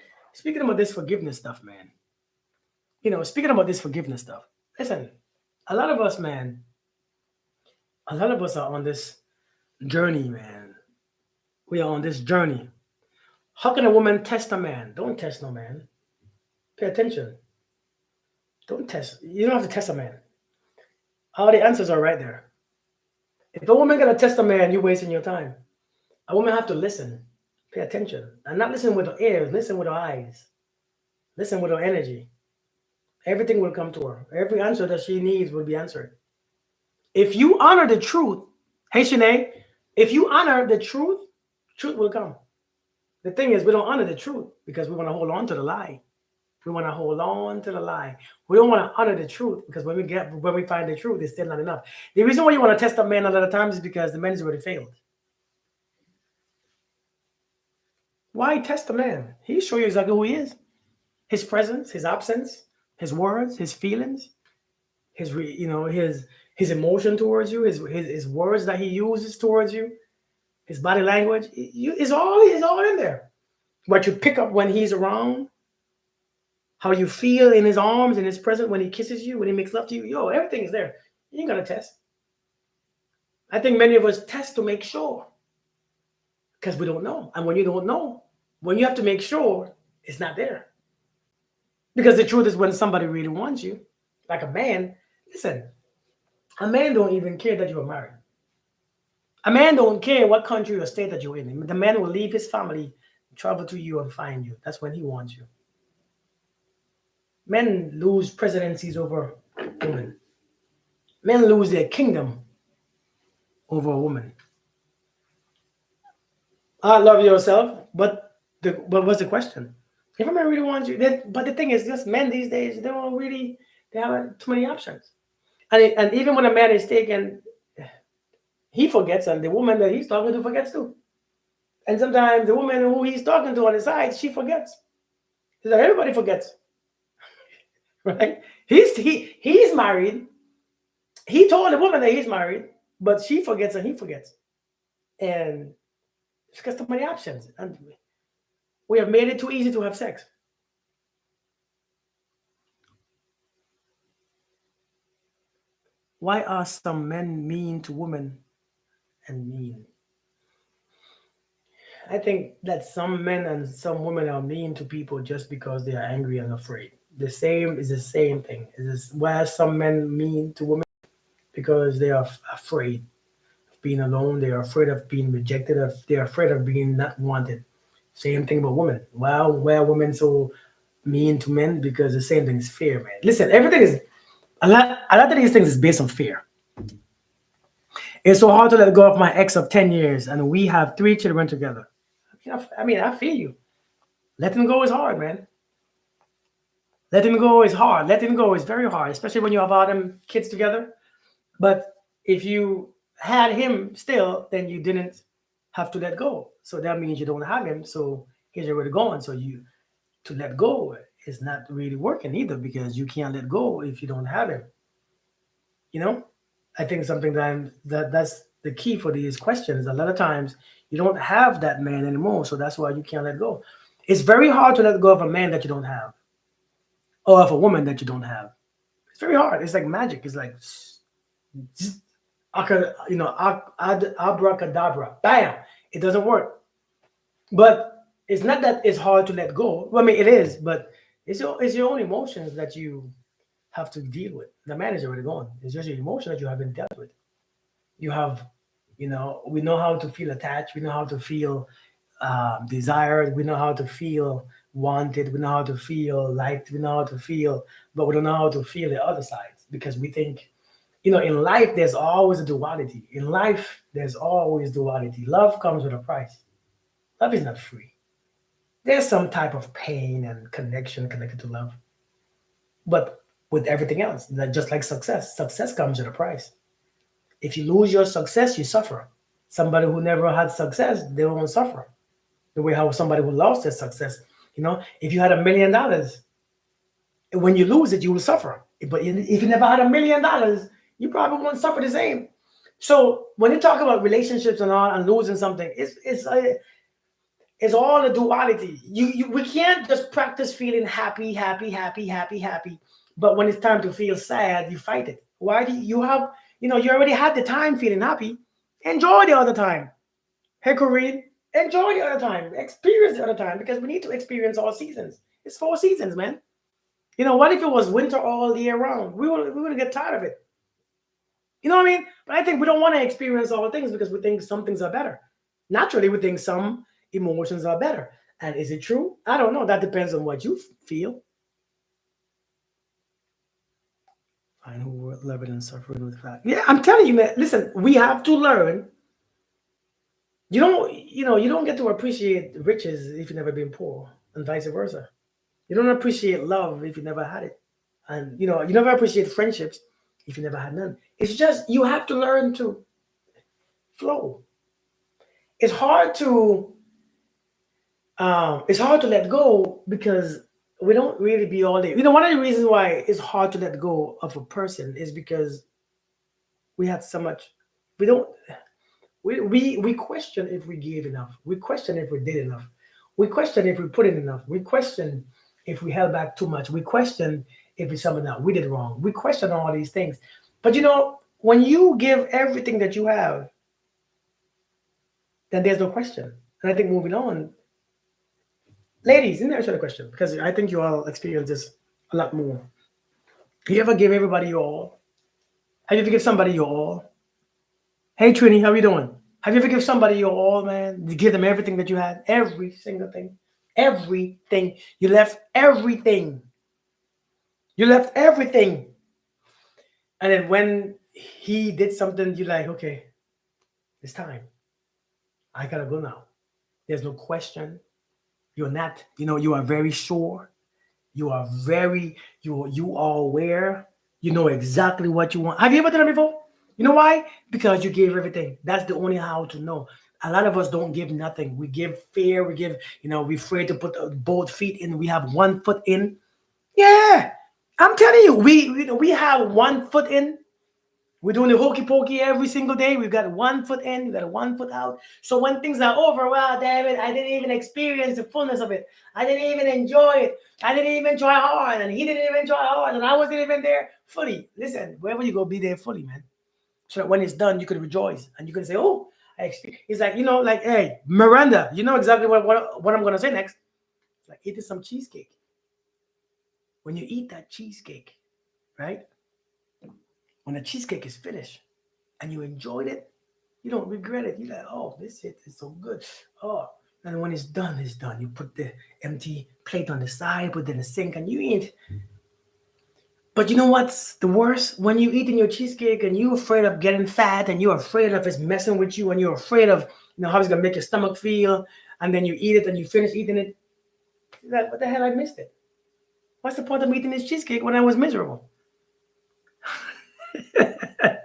this forgiveness stuff, man. Speaking about this forgiveness stuff. Listen, a lot of us, man, a lot of us are on this journey, man. We are on this journey. How can a woman test a man? Don't test no man. Pay attention. Don't test. You don't have to test a man. All the answers are right there. If a woman gonna test a man, you're wasting your time. A woman have to listen, pay attention, and not listen with her ears. Listen with her eyes. Listen with her energy. Everything will come to her. Every answer that she needs will be answered. If you honor the truth, hey Shanae, if you honor the truth, truth will come. The thing is, we don't honor the truth because we want to hold on to the lie. We want to hold on to the lie. We don't want to honor the truth because when we find the truth, it's still not enough. The reason why you want to test a man a lot of times is because the man has already failed. Why test a man? He show you exactly who he is. His presence, his absence, his words, his feelings, his emotion towards you, his words that he uses towards you, his body language. Is all in there. What you pick up when he's around, how you feel in his arms, in his presence, when he kisses you, when he makes love to you. Everything is there. You ain't gonna test. I think many of us test to make sure because we don't know. And when you don't know, when you have to make sure, it's not there. Because the truth is, when somebody really wants you, like a man, listen, a man don't even care that you are married. A man don't care what country or state that you're in. The man will leave his family, travel to you, and find you. That's when he wants you. Men lose presidencies over women. Men lose their kingdom over a woman. I love yourself, but what's the question? If a man really wants you, but the thing is, just men these days, they have too many options. And even when a man is taken, he forgets, and the woman that he's talking to forgets too. And sometimes the woman who he's talking to on the side, she forgets. It's like everybody forgets, right? He's married. He told the woman that he's married, but she forgets and he forgets. And it's because too many options. And we have made it too easy to have sex. Why are some men mean to women and mean? I think that some men and some women are mean to people just because they are angry and afraid. The same thing. Why are some men mean to women? Because they are afraid of being alone. They are afraid of being rejected. They are afraid of being not wanted. Same thing about women. Well, why are women so mean to men? Because the same thing is fear, man. Listen, everything is a lot of these things is based on fear. It's so hard to let go of my ex of 10 years, and we have 3 children together. I mean, I feel you. Letting go is hard, man. Letting go is hard. Letting go is very hard, especially when you have all them kids together. But if you had him still, then you didn't have to let go. So that means you don't have him. So he's already gone. So you to let go is not really working either because you can't let go if you don't have him. You know, I think something that's the key for these questions. A lot of times you don't have that man anymore, so that's why you can't let go. It's very hard to let go of a man that you don't have, or of a woman that you don't have. It's very hard. It's like magic. It's like abracadabra, bam. It doesn't work. But it's not that it's hard to let go. Well, I mean, it is, but it's your own emotions that you have to deal with. The man is already gone. It's just your emotion that you haven't dealt with. You have, we know how to feel attached. We know how to feel desired. We know how to feel wanted. We know how to feel liked. We know how to feel, but we don't know how to feel the other sides because we think, in life, there's always a duality. In life, there's always duality. Love comes with a price. Love is not free. There's some type of pain and connection connected to love. But with everything else, just like success comes at a price. If you lose your success, you suffer. Somebody who never had success, they won't suffer. The way how somebody who lost their success, if you had $1 million, when you lose it, you will suffer. But if you never had $1 million, you probably won't suffer the same. So when you talk about relationships and all and losing something, it's all a duality. We can't just practice feeling happy, happy, happy, happy, happy. But when it's time to feel sad, you fight it. Why do you have, you already had the time feeling happy. Enjoy the other time. Hey, Corinne, enjoy the other time. Experience the other time because we need to experience all seasons. It's 4 seasons, man. What if it was winter all year round? We would get tired of it. You know what I mean? But I think we don't want to experience all things because we think some things are better. Naturally, we think some emotions are better. And is it true? I don't know. That depends on what you feel. I know we're living and suffering with fact. Yeah, I'm telling you, man. Listen, we have to learn. You don't get to appreciate riches if you've never been poor, and vice versa. You don't appreciate love if you never had it. And you never appreciate friendships if you never had none. It's just you have to learn to flow. It's hard to it's hard to let go because we don't really be all there. One of the reasons why it's hard to let go of a person is because we had so much. We don't. We question if we gave enough. We question if we did enough. We question if we put in enough. We question if we held back too much. We question if it's something that we did wrong. We question all these things. But when you give everything that you have, then there's no question. And I think moving on, ladies, let me ask you a question because I think you all experience this a lot more. You ever give everybody your all? Have you ever give somebody your all? Hey Trini, how you doing? Have you ever give somebody your all, man? You give them everything that you had, every single thing, everything. You left everything. You left everything, and then when he did something, you like, okay, it's time. I gotta go now. There's no question. You're not. You are very sure. You are very. You are aware. You know exactly what you want. Have you ever done it before? You know why? Because you gave everything. That's the only how to know. A lot of us don't give nothing. We give fear. We give, we're afraid to put both feet in. We have one foot in. Yeah. I'm telling you, we have one foot in. We're doing the hokey pokey every single day. We've got one foot in, we've got one foot out. So when things are over, well, David, I didn't even experience the fullness of it. I didn't even enjoy it. I didn't even try hard, and he didn't even try hard, and I wasn't even there fully. Listen, wherever you go, be there fully, man. So that when it's done, you could rejoice and you can say, "Oh, I experienced." It's like like, hey, Miranda, you know exactly what I'm gonna say next. It's like eating some cheesecake. When you eat that cheesecake, right? When the cheesecake is finished and you enjoyed it, you don't regret it. You're like, oh, this shit is so good. Oh, And when it's done, it's done. You put the empty plate on the side, put it in the sink, and you eat. But you know what's the worst? When you eating your cheesecake and you're afraid of getting fat and you're afraid of it's messing with you and you're afraid of how it's gonna make your stomach feel, and then you eat it and you finish eating it. Like, what the hell? I missed it. What's the point of eating this cheesecake when I was miserable?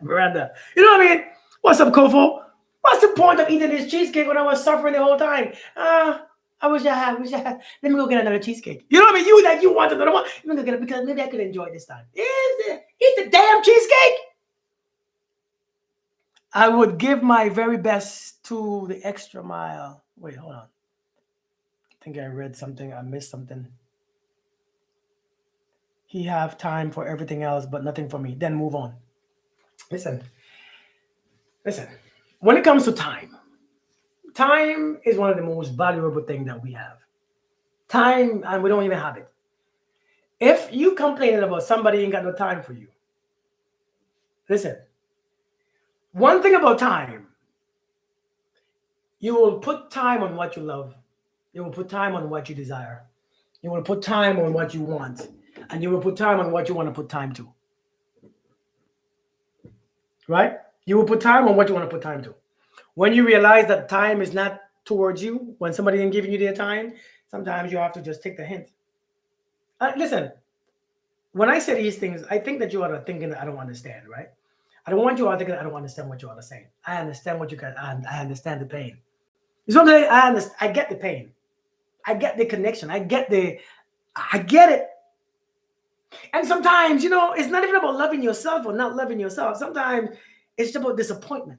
Miranda, you know what I mean? What's up, Kofo? What's the point of eating this cheesecake when I was suffering the whole time? I wish I had. Let me go get another cheesecake. You know what I mean? You want another one. Let me go get it because maybe I could enjoy it this time. Eat the damn cheesecake. I would give my very best to the extra mile. Wait, hold on. I think I read something. I missed something. He have time for everything else, but nothing for me. Then move on. Listen, listen. When it comes to time, time is one of the most valuable things that we have. Time, and we don't even have it. If you complaining about somebody ain't got no time for you, listen. One thing about time, you will put time on what you love. You will put time on what you desire. You will put time on what you want, and you will put time on what you want to put time to. Right? You will put time on what you want to put time to. When you realize that time is not towards you, when somebody ain't giving you their time, sometimes you have to just take the hint. Listen, when I say these things, I think that you are thinking that I don't understand, right? I don't want you all thinking I don't understand what you all are saying. I understand what you got. I understand the pain. It's not that I understand. I get the pain. I get the connection. I get it. And sometimes, it's not even about loving yourself or not loving yourself. Sometimes it's about disappointment.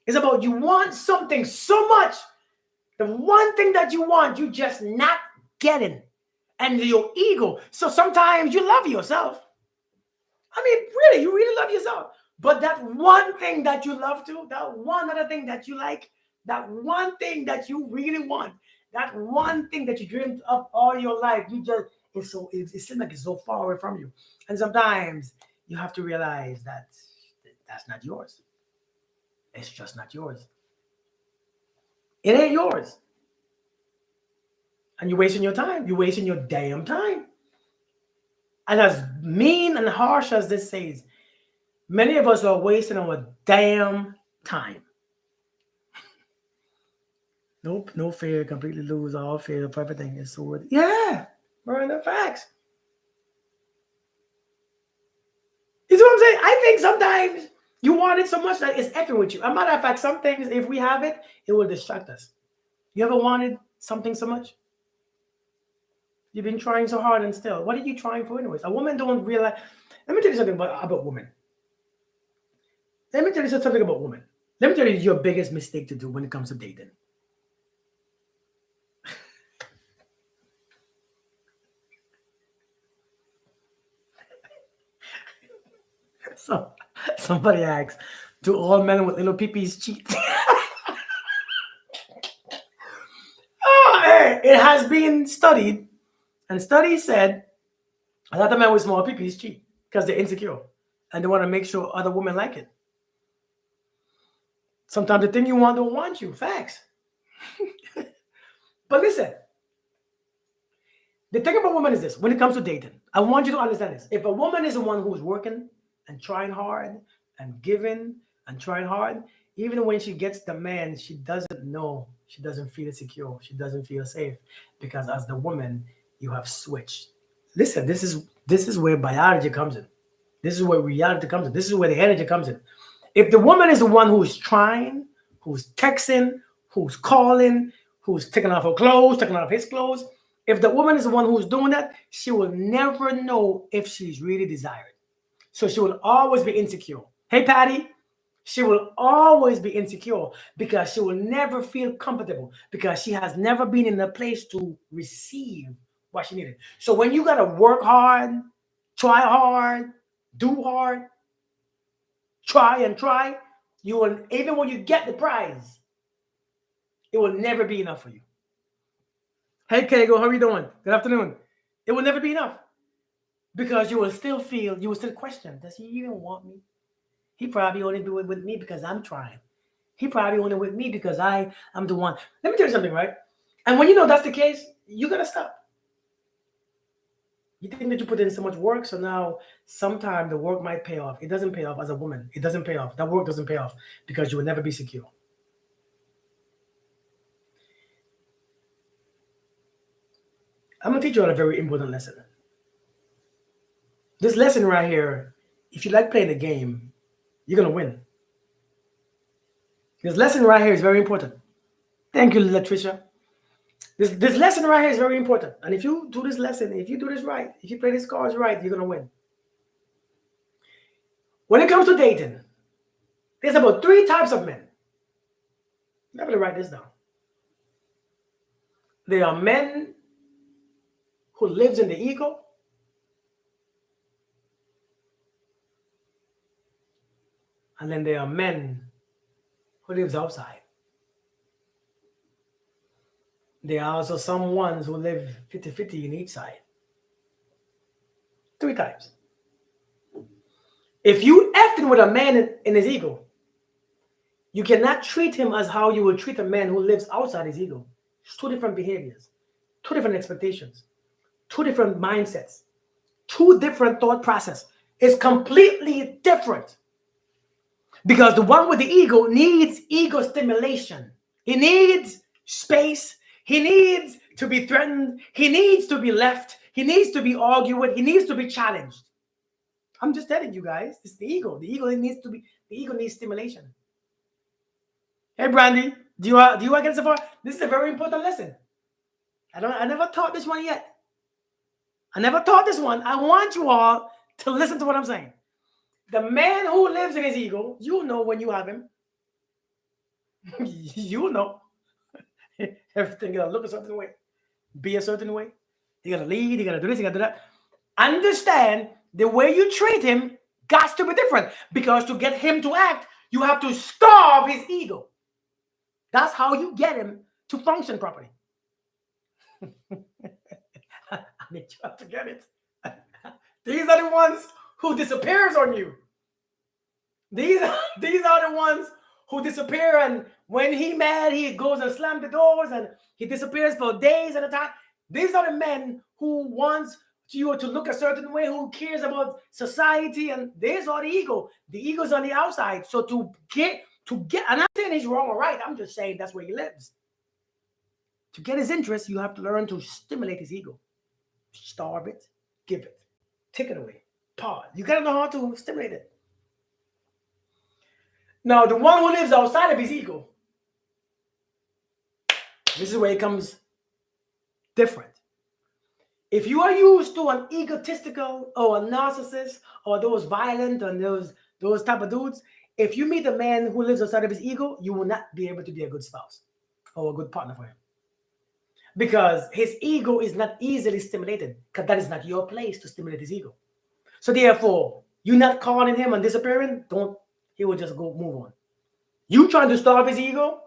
It's about you want something so much. The one thing that you want, you just not getting. And your ego. So sometimes you love yourself. I mean, really, you really love yourself. But that one thing that you love to, that one other thing that you like, that one thing that you really want, that one thing that you dreamed of all your life, it seems like it's so far away from you. And sometimes you have to realize that that's not yours. It's just not yours. It ain't yours. And you're wasting your time. You're wasting your damn time. And as mean and harsh as this says, many of us are wasting our damn time. Nope, no fear, completely lose all fear of everything is so worth. Yeah, burn the facts. You see what I'm saying? I think sometimes you want it so much that it's effing with you. As a matter of fact, some things, if we have it, it will distract us. You ever wanted something so much? You've been trying so hard and still. What are you trying for anyways? A woman don't realize. Let me tell you something about women. Let me tell you something about women. Let me tell you your biggest mistake to do when it comes to dating. So somebody asks, do all men with little peepees cheat? Oh, hey, it has been studied, and studies said a lot of men with small peepees cheat because they're insecure and they want to make sure other women like it. Sometimes the thing you want don't want you. Facts. But listen, the thing about women is this: when it comes to dating, I want you to understand this. If a woman is the one who's working and trying hard and giving and trying hard, even when she gets the man, she doesn't know, she doesn't feel secure, she doesn't feel safe because as the woman, you have switched. Listen, this is where biology comes in. This is where reality comes in. This is where the energy comes in. If the woman is the one who's trying, who's texting, who's calling, who's taking off her clothes, taking off his clothes, if the woman is the one who's doing that, she will never know if she's really desired. So she will always be insecure. Hey, Patty, she will always be insecure because she will never feel comfortable because she has never been in a place to receive what she needed. So when you got to work hard, try hard, do hard, try and try, you will, even when you get the prize, it will never be enough for you. Hey, Kego, how are you doing? Good afternoon. It will never be enough because you will still question, does he even want me? He probably only do it with me because I'm trying. He probably only with me because I'm the one. Let me tell you something, right? And when you know that's the case, you're gonna stop. You think that you put in so much work, so now sometime the work might pay off. It doesn't pay off as a woman. It doesn't pay off. That work doesn't pay off because you will never be secure. I'm gonna teach you all a very important lesson. This lesson right here, if you like playing the game, you're gonna win. This lesson right here is very important. Thank you, Latricia. This lesson right here is very important. And if you do this lesson, if you do this right, if you play these cards right, you're gonna win. When it comes to dating, there's about three types of men. I'm gonna write this down. There are men who lives in the ego, and then there are men who lives outside. There are also some ones who live 50-50 in each side. Three types. If you effing with a man in his ego, you cannot treat him as how you would treat a man who lives outside his ego. It's two different behaviors, two different expectations, two different mindsets, two different thought process. It's completely different. Because the one with the ego needs ego stimulation. He needs space. He needs to be threatened. He needs to be left. He needs to be argued with. He needs to be challenged. I'm just telling you guys, it's the ego. The ego needs stimulation. Hey Brandy, do you want to get so far? This is a very important lesson. I never taught this one yet. I never taught this one. I want you all to listen to what I'm saying. The man who lives in his ego, you know when you have him. You know. Everything gotta look a certain way, be a certain way. You gotta lead, you gotta do this, you gotta do that. Understand the way you treat him got to be different. Because to get him to act, you have to starve his ego. That's how you get him to function properly. I need you to get it. These are the ones who disappears on you. These are the ones who disappear, and when he mad, he goes and slam the doors, and he disappears for days at a time. These are the men who wants you to look a certain way, who cares about society, and there's all the ego. The ego's on the outside. So to get, I'm not saying he's wrong or right. I'm just saying that's where he lives. To get his interest, you have to learn to stimulate his ego. Starve it, give it, take it away, pause. You gotta know how to stimulate it. Now, the one who lives outside of his ego, this is where it comes different. If you are used to an egotistical or a narcissist or those violent and those type of dudes, if you meet a man who lives outside of his ego, you will not be able to be a good spouse or a good partner for him. Because his ego is not easily stimulated, because that is not your place to stimulate his ego. So therefore, you're not calling him and disappearing, he will just go move on. You trying to starve his ego,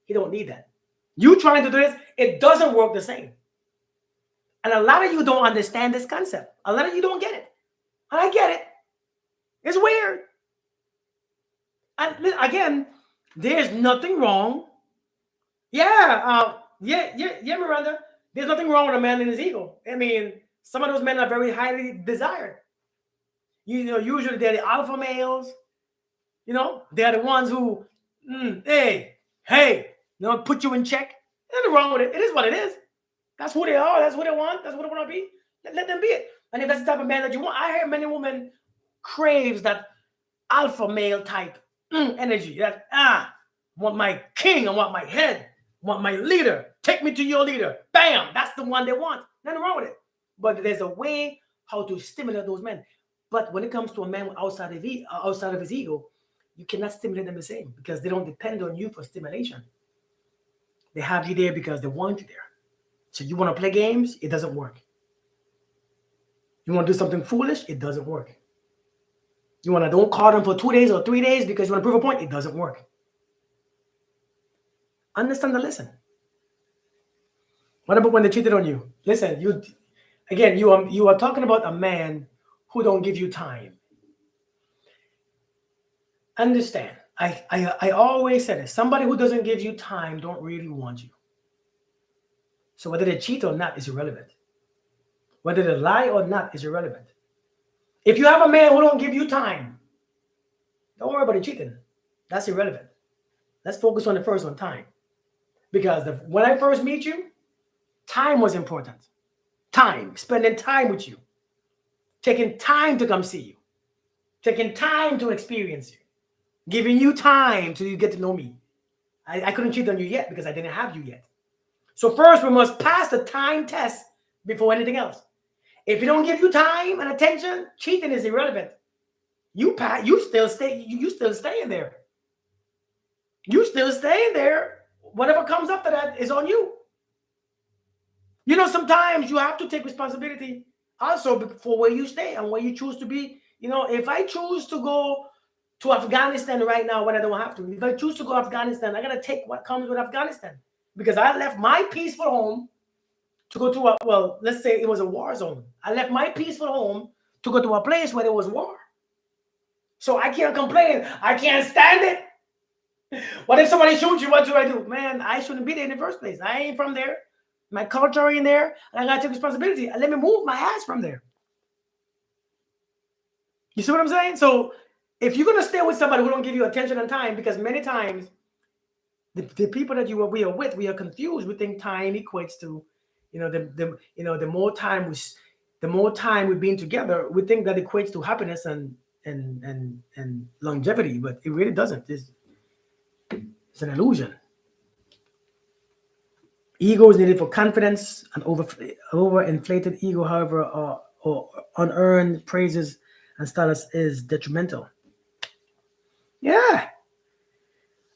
he don't need that. You trying to do this, it doesn't work the same. And a lot of you don't understand this concept. A lot of you don't get it. And I get it. It's weird. And again, there's nothing wrong. Yeah, Miranda. There's nothing wrong with a man in his ego. I mean, some of those men are very highly desired. You know, usually they're the alpha males. You know, they're the ones who, hey, put you in check. There's nothing wrong with it. It is what it is. That's who they are. That's who they want. That's what they want to be. Let them be it. And if that's the type of man that you want, I hear many women craves that alpha male type energy. That want my king, I want my head, I want my leader. Take me to your leader. Bam, that's the one they want. Nothing wrong with it. But there's a way how to stimulate those men. But when it comes to a man outside of his ego, you cannot stimulate them the same because they don't depend on you for stimulation. They have you there because they want you there. So you want to play games, it doesn't work. You want to do something foolish, it doesn't work. You want to don't call them for 2 days or 3 days because you want to prove a point, it doesn't work. Understand the lesson. What about when they cheated on you? Listen, you are talking about a man who don't give you time. Understand. I always say this. Somebody who doesn't give you time don't really want you. So whether they cheat or not is irrelevant. Whether they lie or not is irrelevant. If you have a man who don't give you time, don't worry about the cheating. That's irrelevant. Let's focus on the first one, time. Because when I first meet you, time was important. Time, spending time with you, taking time to come see you, taking time to experience you, giving you time to get to know me. I couldn't cheat on you yet because I didn't have you yet. So first we must pass the time test before anything else. If you don't give you time and attention, cheating is irrelevant. You still stay. You still staying there. You still staying there. Whatever comes after that is on you. You know, sometimes you have to take responsibility also for where you stay and where you choose to be. You know, if I choose to go to Afghanistan right now when I don't have to, if I choose to go to Afghanistan, I gotta take what comes with Afghanistan because I left my peaceful home to go to let's say it was a war zone. I left my peaceful home to go to a place where there was war. So I can't complain. I can't stand it. What if somebody shoots you? What do I do? Man, I shouldn't be there in the first place. I ain't from there. My culture ain't there. And I gotta take responsibility. Let me move my ass from there. You see what I'm saying? So if you're gonna stay with somebody who don't give you attention and time, because many times the people that we are with, we are confused. We think time equates to, the more time we've been together, we think that equates to happiness and longevity, but it really doesn't. It's an illusion. Ego is needed for confidence, and overinflated ego, however, or unearned praises and status is detrimental. Yeah.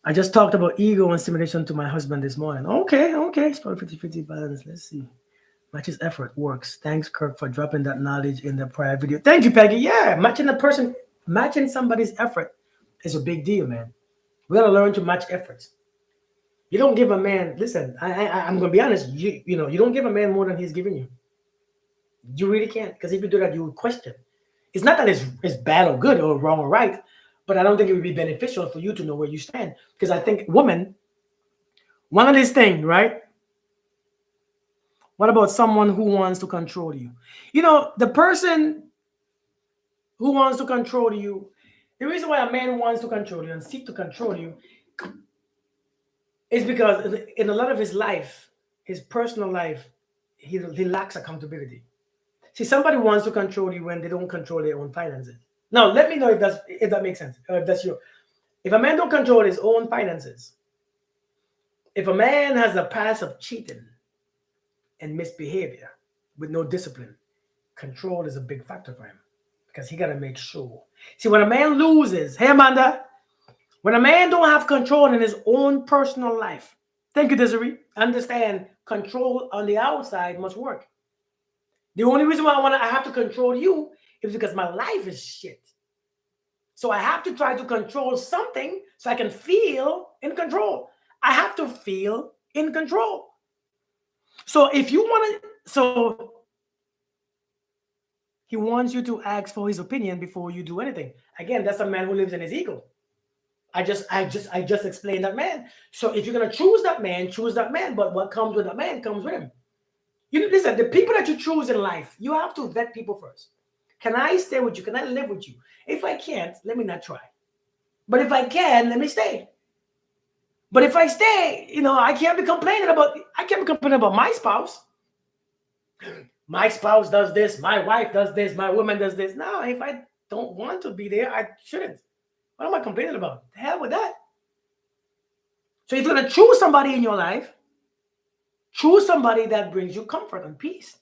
I just talked about ego and stimulation to my husband this morning. Okay. It's probably 50-50 balance. Let's see. Matches effort works. Thanks, Kirk, for dropping that knowledge in the prior video. Thank you, Peggy. Yeah, matching somebody's effort is a big deal, man. We gotta learn to match efforts. You don't give a man, listen, I'm gonna be honest, you don't give a man more than he's giving you. You really can't, because if you do that, you would question. It's not that it's bad or good or wrong or right, but I don't think it would be beneficial for you to know where you stand. Because I think woman, one of these things, right? What about someone who wants to control you? You know, the person who wants to control you, the reason why a man wants to control you and seek to control you is because in a lot of his life, his personal life, he lacks accountability. See, somebody wants to control you when they don't control their own finances. Now, let me know if that makes sense. If a man don't control his own finances, if a man has a past of cheating and misbehavior with no discipline, control is a big factor for him because he got to make sure. See, when a man loses, hey Amanda, when a man don't have control in his own personal life, thank you, Desiree, understand control on the outside must work. The only reason why I have to control you is because my life is shit. So I have to try to control something so I can feel in control. I have to feel in control. So if you want to, he wants you to ask for his opinion before you do anything. Again, that's a man who lives in his ego. I just explained that man. So if you're gonna choose that man, choose that man. But what comes with that man comes with him. You listen, the people that you choose in life, you have to vet people first. Can I stay with you? Can I live with you? If I can't, let me not try. But if I can, let me stay. But if I stay, I can't be complaining about my spouse. My spouse does this, my wife does this, my woman does this. No, if I don't want to be there, I shouldn't. What am I complaining about? The hell with that. So if you're going to choose somebody in your life, choose somebody that brings you comfort and peace.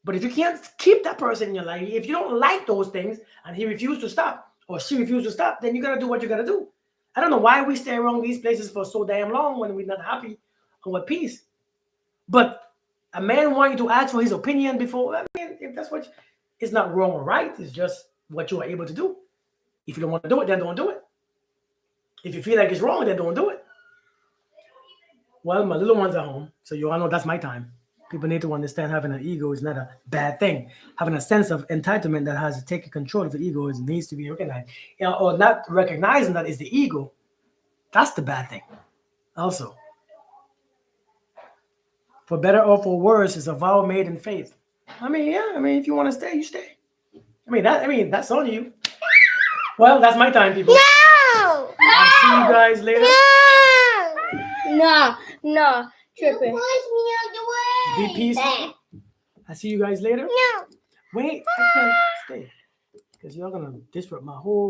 But if you can't keep that person in your life, if you don't like those things and he refused to stop or she refused to stop, then you got to do what you got to do. I don't know why we stay around these places for so damn long when we're not happy or at peace. But a man wanting to ask for his opinion before, if that's what, it's not wrong or right. It's just what you are able to do. If you don't want to do it, then don't do it. If you feel like it's wrong, then don't do it. Well, my little ones are home, so you all know that's my time. People need to understand having an ego is not a bad thing. Having a sense of entitlement that has taken control of the ego needs to be recognized. Or not recognizing that is the ego, that's the bad thing. Also, For better or for worse, it's a vow made in faith. I mean, yeah. I mean, if you want to stay, you stay. I mean, that's on you. Well, that's my time, people. No! I'll see you guys later. No! No, tripping. Push me out the way! Be peaceful. I'll see you guys later. No! Wait, I can't stay because y'all gonna disrupt my whole